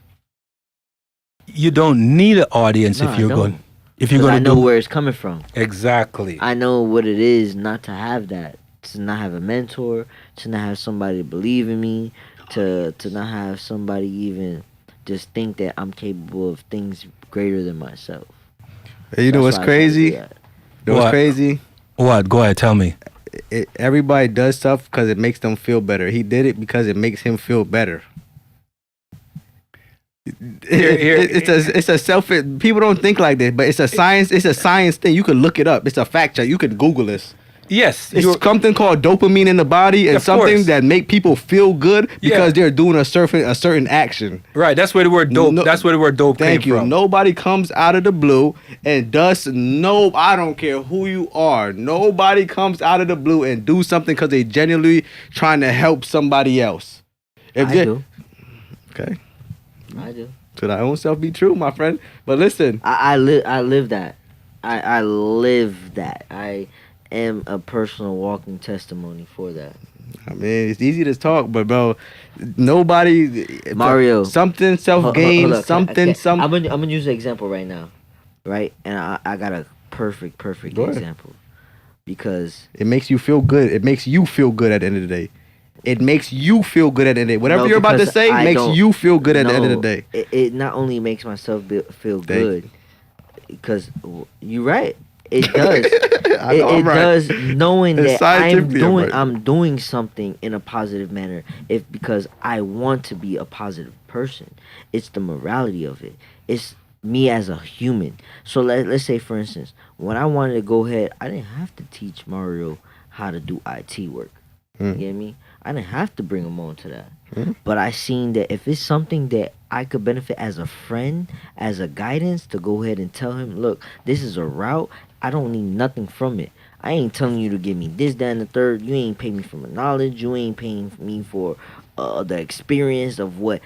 You don't need an audience No, if you're I don't. going. If you're 'Cause going I to know do where it's coming from. exactly. I know what it is not to have that. To not have a mentor, to not have somebody to believe in me, to not have somebody even just think that I'm capable of things greater than myself. Hey, you know what's That's why I try to do crazy? that. You know what's What? crazy? What? Go ahead. Tell me. Everybody does stuff because it makes them feel better. He did it because it makes him feel better. It's a self. People don't think like this, but it's a science. It's a science thing. You can look it up. It's a fact check. You can Google this. Yes. It's you're- something called dopamine in the body, and Of something course. that make people feel good because Yeah. they're doing a certain action. right. That's where the word dope. No- that's where the word dope Thank came you. from. Nobody comes out of the blue and does I don't care who you are. Nobody comes out of the blue and do something because they genuinely trying to help somebody else. If I they- do. Okay. I do. To thy own self be true, my friend. But listen, I live that. I live that. I am a personal walking testimony for that. I mean, it's easy to talk, but bro, nobody Mario. something self gain, Hold up. something. I'm gonna use an example right now, right? And I got a perfect Go ahead. example because It makes you feel good. It makes you feel good at the end of the day. It makes you feel good at the end of the day. Whatever No, you're about to because say I makes don't- you feel good at the end of the No, day. It not only makes myself feel Thank good, because you're right. it does. I know it I'm right. does, knowing It's that scientifically right. I'm doing something in a positive manner, if because I want to be a positive person. It's the morality of it. It's me as a human. So let's say, for instance, when I wanted to go ahead, I didn't have to teach Mario how to do IT work. You get me? I didn't have to bring him on to that. But I seen that if it's something that I could benefit as a friend, as a guidance, to go ahead and tell him, look, this is a route. I don't need nothing from it. I ain't telling you to give me this, that, and the third. You ain't paying me for my knowledge. You ain't paying me for the experience of what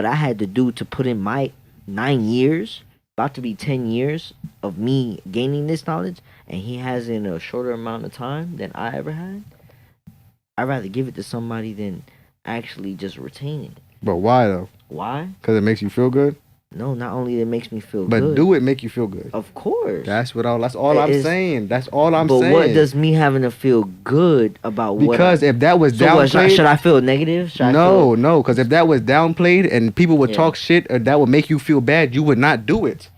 I had to do to put in my 9 years, about to be 10 years of me gaining this knowledge, and he has it in a shorter amount of time than I ever had. I'd rather give it to somebody than actually just retain it. But why though? Why? Because it makes you feel good. No, not only it makes me feel But good. do it make you feel good? Of course. That's all I'm It's- saying. That's all I'm but saying. what does me having to feel good about what? Because if that was So what, downplayed, should I feel negative? Should I feel, no. Because if that was downplayed and people would Yeah. talk shit or that would make you feel bad, you would not do it.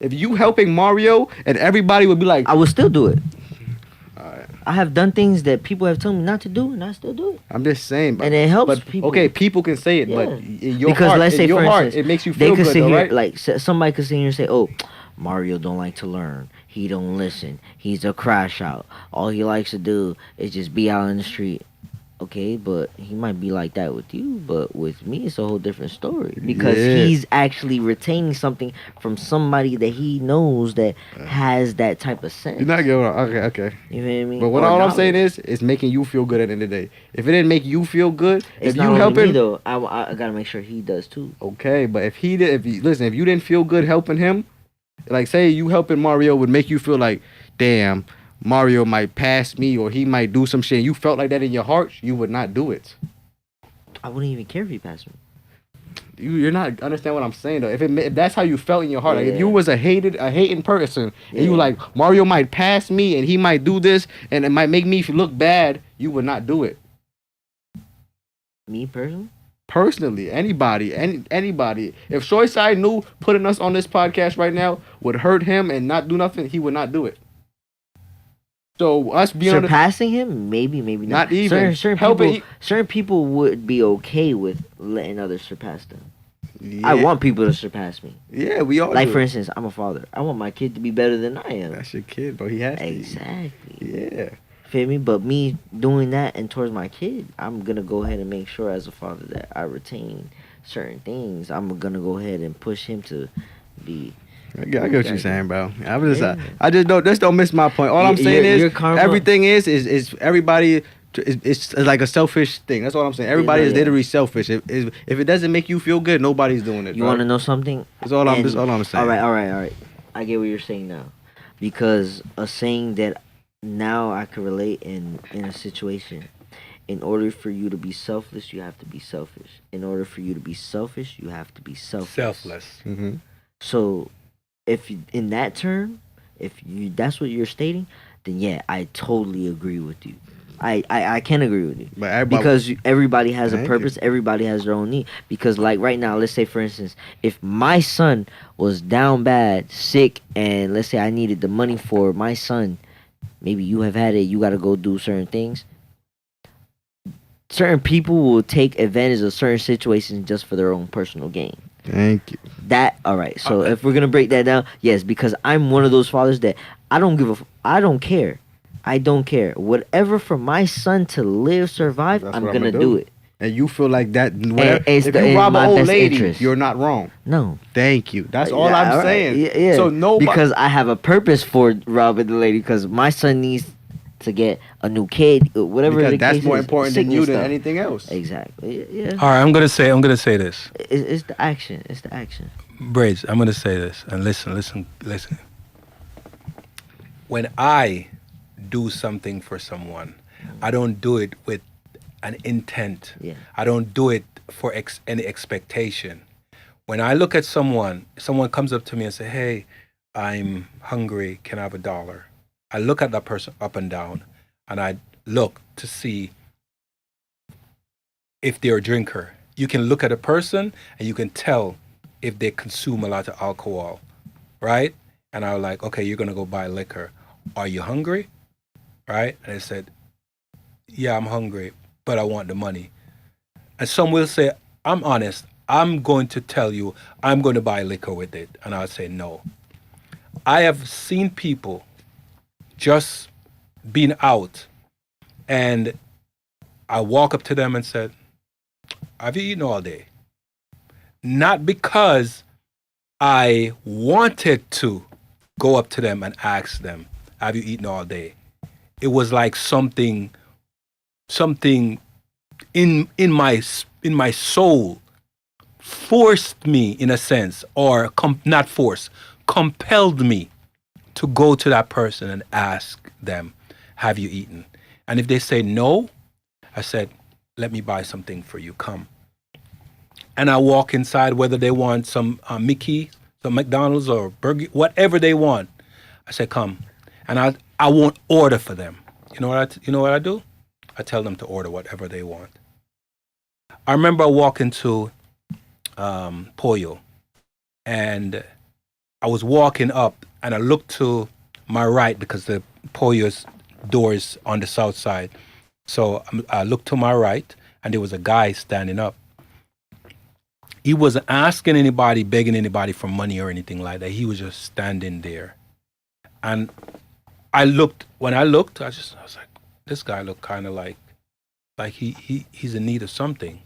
If you helping Mario and everybody would be like, I would still do it. Alright. I have done things that people have told me not to do, and I still do it. I'm just saying, but, And it helps but people. okay, people can say it, Yeah. but in your Because heart, let's say, in your for heart, instance, it makes you They feel could good, sit though, here, right? like somebody could sit here and say, "Oh, Mario don't like to learn. He don't listen. He's a crash out. All he likes to do is just be out in the street." Okay, but he might be like that with you, but with me, it's a whole different story because Yeah. he's actually retaining something from somebody that he knows that has that type of sense. You're not getting okay. You know what I mean? But what Or all I'm knowledge. saying is, it's making you feel good at the end of the day. If it didn't make you feel good, It's if not you only helping, me though. I gotta make sure he does too. okay. But if he did, if you didn't feel good helping him, like say you helping Mario would make you feel like, damn, Mario might pass me or he might do some shit. And you felt like that in your heart, you would not do it. I wouldn't even care if he passed me. You're not understand what I'm saying though. If that's how you felt in your heart, like if Yeah. you was a hating person and you Yeah. like Mario might pass me and he might do this and it might make me look bad, you would not do it. Me personally? Personally, anybody. If Shoyside knew putting us on this podcast right now would hurt him and not do nothing, he would not do it. So us being on the, Surpassing him? Maybe, maybe not. Not even. Certain Helping people, certain people would be okay with letting others surpass them. yeah, I want people to surpass me. Yeah, we all Like do. for instance, I'm a father. I want my kid to be better than I am. That's your kid, bro. He has to. Exactly. Yeah. Feel me? But me doing that and towards my kid, I'm gonna go ahead and make sure as a father that I retain certain things. I'm gonna go ahead and push him to be. I get what you're saying, bro. Yeah. I just don't miss my point. All I'm saying Your is karma- everything is everybody. It's like a selfish thing. That's all I'm saying. Everybody is yeah. literally selfish. If it doesn't make you feel good, nobody's doing it. You bro. want to know something? That's all I'm. And- That's all I'm saying. All right. I get what you're saying now, because a saying that now I can relate in a situation. In order for you to be selfless, you have to be selfish. In order for you to be selfish, you have to be selfless. Selfless. Mm-hmm. So, if you, in that term, if you that's what you're stating, then yeah, I totally agree with you. I can agree with you. But everybody, Because everybody has a Thank purpose, everybody has their own need. Because like right now, let's say for instance, if my son was down bad, sick, and let's say I needed the money for my son, maybe you have had it, you got to go do certain things. Certain people will take advantage of certain situations just for their own personal gain. thank you. That all right. So if we're gonna break that down, yes, because I'm one of those fathers that I don't care. I don't care. Whatever for my son to live, survive, That's I'm what gonna I'ma do it. And you feel like that. Whatever, it's if the- you in rob my an old best lady, interest. you're not wrong. No, Thank you. That's all Yeah, I'm right. saying. Yeah. So nobody. because I have a purpose for robbing the lady. Because my son needs to get a new kid, whatever. because the that's case more is, important than sickness you than stuff. anything else. Exactly. Yeah. All right, I'm gonna say this, It's the action. It's the action. Braids. I'm gonna say this, and listen. When I do something for someone, I don't do it with an intent. Yeah. I don't do it for any expectation. When I look at someone comes up to me and say, "Hey, I'm hungry. Can I have $1?" I look at that person up and down, and I look to see if they're a drinker. You can look at a person and you can tell if they consume a lot of alcohol, right? And I'm like, okay, you're gonna go buy liquor. are you hungry? Right? And I said, yeah, I'm hungry, but I want the money. And some will say, I'm honest. I'm going to tell you, I'm going to buy liquor with it. And I'll say, no. I have seen people just being out, and I walk up to them and said, have you eaten all day? Not because I wanted to go up to them and ask them, have you eaten all day? It was like something in my soul forced me, in a sense, or not forced, compelled me to go to that person and ask them, have you eaten? And if they say no, I said, let me buy something for you, come. And I walk inside, whether they want some Mickey, some McDonald's or burger, whatever they want. I said, come. And I won't order for them. You know what I do? I tell them to order whatever they want. I remember walking to Pollo, and I was walking up, and I looked to my right because the Pollo's door is on the south side. So I looked to my right, and there was a guy standing up. He wasn't asking anybody, begging anybody for money or anything like that. He was just standing there. And when I looked, I was like, this guy looked kind of like he's in need of something.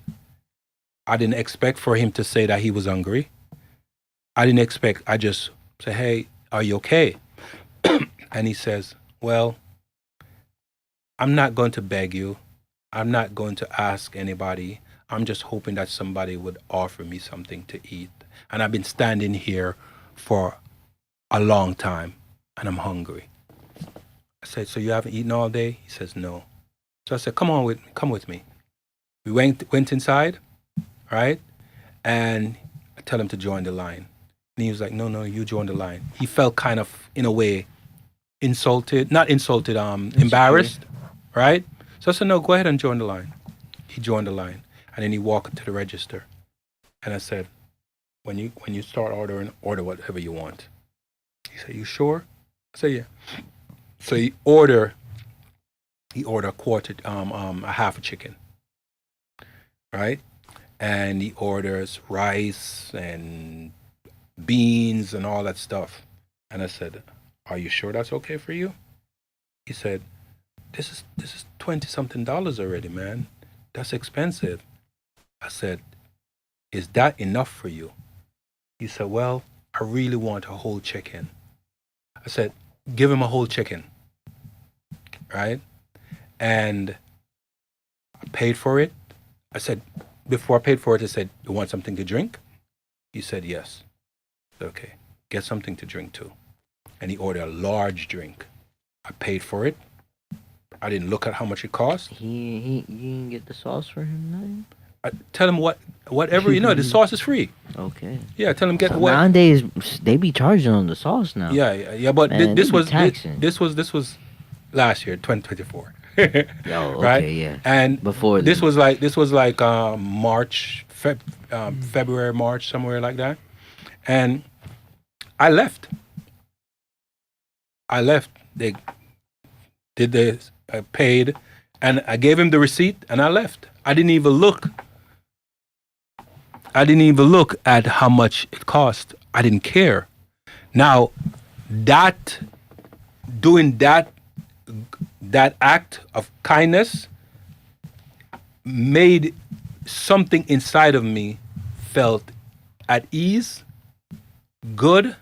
I didn't expect for him to say that he was hungry. I just said, hey, are you okay? And he says, well, I'm not going to beg you. I'm not going to ask anybody. I'm just hoping that somebody would offer me something to eat. And I've been standing here for a long time, and I'm hungry. I said, so you haven't eaten all day? He says, no. So I said, come with me. We went inside, right? And I tell him to join the line. And he was like, no, you join the line. He felt kind of, in a way, embarrassed, right? So I said, no, go ahead and join the line. He joined the line. And then he walked up to the register. And I said, when you start ordering, order whatever you want. He said, you sure? I said, yeah. So he ordered a half a chicken, right? And he orders rice and beans and all that stuff. And I said, are you sure that's okay for you? He said, this is $20-something already, man. That's expensive. I said, is that enough for you? He said, well, I really want a whole chicken. I said, give him a whole chicken, right? And I paid for it. I said, before I paid for it, I said, you want something to drink? He said, yes. I said, okay, get something to drink too. And he ordered a large drink. I paid for it. I didn't look at how much it cost. He didn't get the sauce for him, nothing? I tell him whatever, the sauce is free. Okay. Yeah, tell him So nowadays, they be charging on the sauce now. Yeah. But Man, this they be was taxing. this was last year, 2024. Yo, okay, right? yeah. And Before this then. was like March, February, March, somewhere like that. And I left. They did this. I paid, and I gave him the receipt, and I left. I didn't even look at how much it cost. I didn't care. Now, doing that act of kindness made something inside of me felt at ease, good,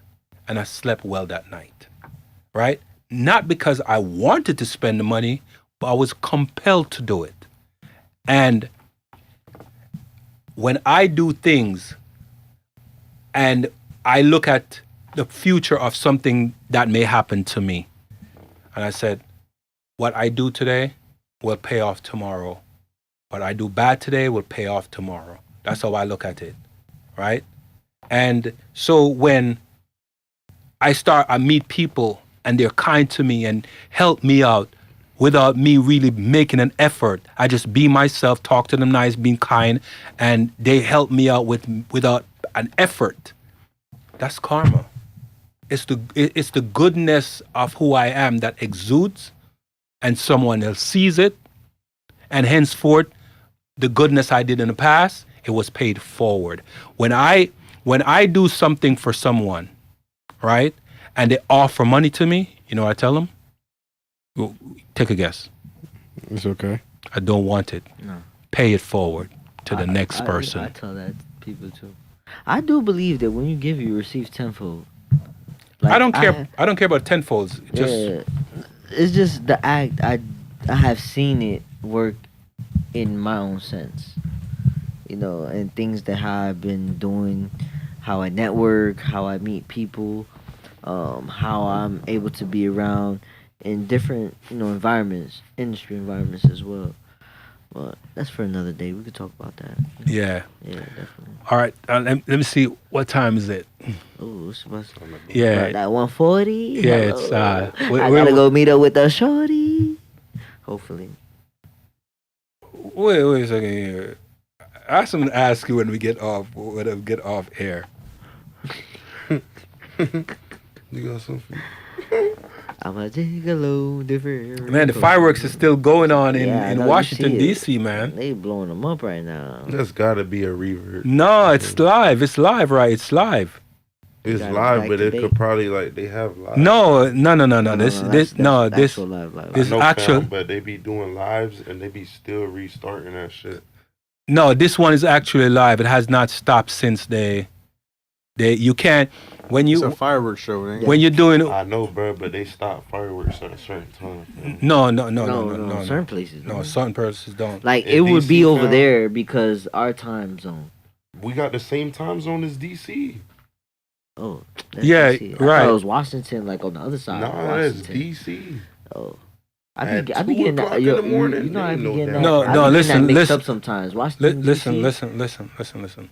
and I slept well that night, right? Not because I wanted to spend the money, but I was compelled to do it. And when I do things and I look at the future of something that may happen to me, and I said, what I do today will pay off tomorrow. What I do bad today will pay off tomorrow. That's how I look at it, right? And so when I meet people and they're kind to me and help me out without me really making an effort, I just be myself, talk to them nice, being kind, and they help me out without an effort. That's karma. it's the goodness of who I am that exudes, and someone else sees it, and henceforth, the goodness I did in the past, it was paid forward. When I do something for someone, right, and they offer money to me, you know what I tell them? Well, take a guess. It's okay. I don't want it. No. Pay it forward to the next I person. tell that to people too. I do believe that when you give, you receive tenfold. I don't care. I don't care about tenfolds. Just Yeah, it's just the act. I have seen it work in my own sense, you know, and things that how I've been doing, how I network, how I meet people, how I'm able to be around in different, you know, environments, industry environments as well. But that's for another day. We could talk about that. yeah. Yeah, definitely. All right. Let me see. What time is it? Oh, it's supposed to Yeah. that 140. Yeah, it's, I we- gotta go meet up with the shorty. Hopefully. Wait a second here. I have something to ask you when we get off air. You got something? I'm a gigolo, different. Man, the fireworks is still going on in, Yeah, I in know, you Washington, see it. D.C., man. They blowing them up right now. That's gotta be a reverb. No, it's live. It's live, right? It's live. It's Got it live, back but it today. could probably like they have live. No. This that's actual live. this- I know, actual- fam, but they be doing lives and they be still restarting that shit. No, this one is actually live. It has not stopped since they you can't when It's a you fireworks show, ain't it? when you're doing I know, bro, but they stop fireworks at a certain time. fam. no. Certain places. No, don't. certain persons don't. Like In it would be DC, over fam. there because our time zone. We got the same time zone as DC. Oh, that's Yeah, DC. I right. thought it was Washington, like on the other side. of Nah, that's Washington. DC. Oh, At I be 2 getting that. o'clock in Yo, the morning, you know, I ain't be no getting damn that. No, I be no, getting listen, that mixed listen. up sometimes. Washington, Listen. DC.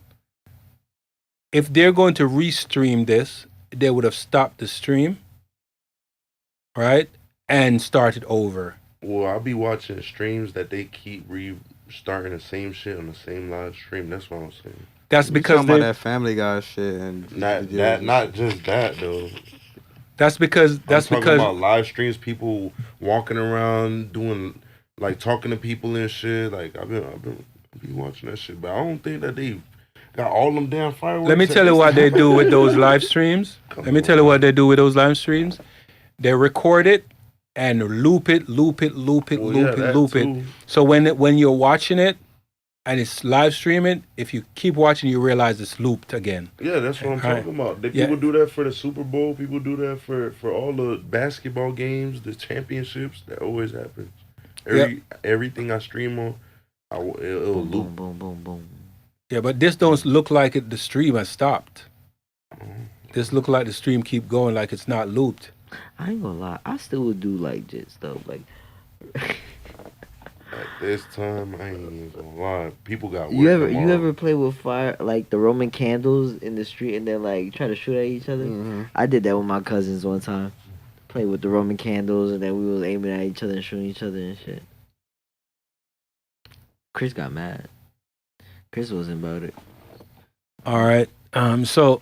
If they're going to restream this, they would have stopped the stream, right, and started over. Well, I'll be watching streams that they keep restarting the same shit on the same live stream. That's what I'm saying. That's We because talking about they, that Family Guy shit and Not just that though. that's because I'm talking about live streams, people walking around doing like talking to people and shit. Like I've been watching that shit, but I don't think that they got all them damn fireworks. Let me tell you what they do with those live streams. Let me tell you what they do with those live streams. They record it and loop it. Well, yeah, that too. So when you're watching it and it's live streaming, if you keep watching, you realize it's looped again. Yeah, that's what I'm Right. talking about. Yeah. People do that for the Super Bowl. People do that for all the basketball games, the championships. That always happens. Everything I stream on, it'll Boom, loop. boom, boom, boom, boom. Yeah, but this don't look like the stream has stopped. This look like the stream keep going, like it's not looped. I ain't gonna lie. I still would do like just stuff like. At this time, I ain't even gonna lie. People got work You tomorrow. ever play with fire like the Roman candles in the street and then like try to shoot at each other? Mhm. I did that with my cousins one time. Play with the Roman candles and then we was aiming at each other and shooting each other and shit. Chris got mad. Chris wasn't about it. All right. So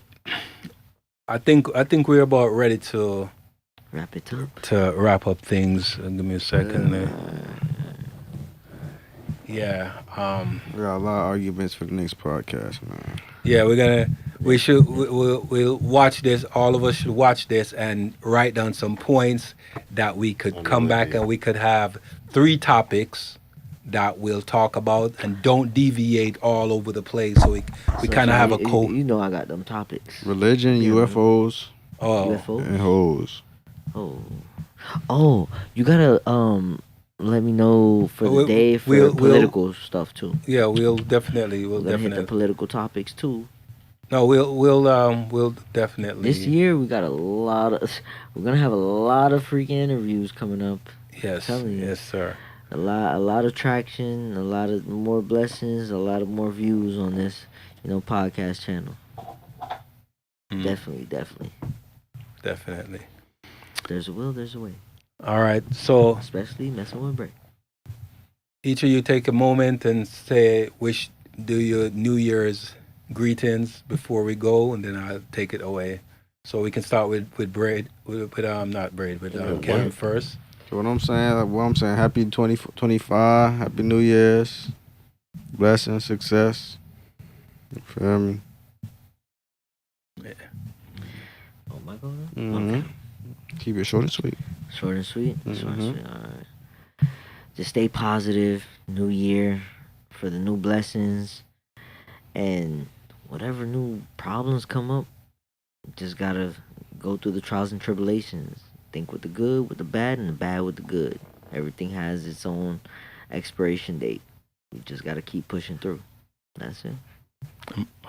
I think we're about ready to Wrap it up. wrap up things. Give me a second there. Yeah. We got a lot of arguments for the next podcast, man. Yeah, we'll watch this. All of us should watch this and write down some points that we could come back and we could have 3 topics that we'll talk about and don't deviate all over the place. So we kind of have a code. You know I got them topics. Religion, Yeah. UFOs, UFO. and hoes. Oh, you gotta let me know for the We'll- day for we'll- political stuff too. Yeah, we'll definitely. We're gonna hit the political topics too. No, we'll definitely. This year we got we're gonna have a lot of freaking interviews coming up. Yes, telling you. yes, sir. A lot of traction, a lot of more blessings, a lot of more views on this, podcast channel. Mm, Definitely. There's a will, there's a way. All right. So Especially messing with Bray. each of you take a moment and do your New Year's greetings before we go, and then I'll take it away So we can start with Braid, with not Braid, with Yeah, Kevin Braid. first. So what I'm saying, happy 2025, happy New Year's, blessings, success. You feel me? Oh my god. Mhm. Keep it short and sweet. Short and sweet. Short and Mhm. sweet. All right. Just stay positive. New year for the new blessings, and whatever new problems come up, just gotta go through the trials and tribulations. Think with the good, with the bad, and the bad with the good. Everything has its own expiration date. You just gotta keep pushing through. That's it.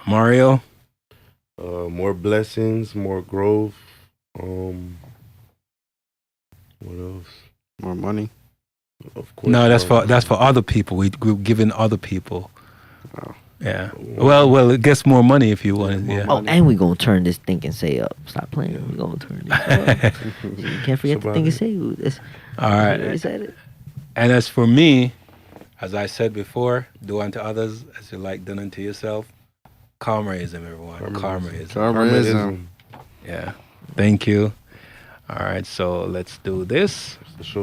Mario. More blessings, more growth. What else? More money. Of course. No, that's more- for other people. We're giving other people. Oh. Yeah. Well, it gets more money if you want it. more Yeah. Oh, and we gonna turn this Think and Say up. Stop playing. We gonna turn this up. You can't forget the Think and Say. All right. You said it. And as for me, as I said before, do unto others as you like done unto yourself. Karmaism, everyone. Karmaism. Karmaism. Yeah. Thank you. All right. So let's do this. The show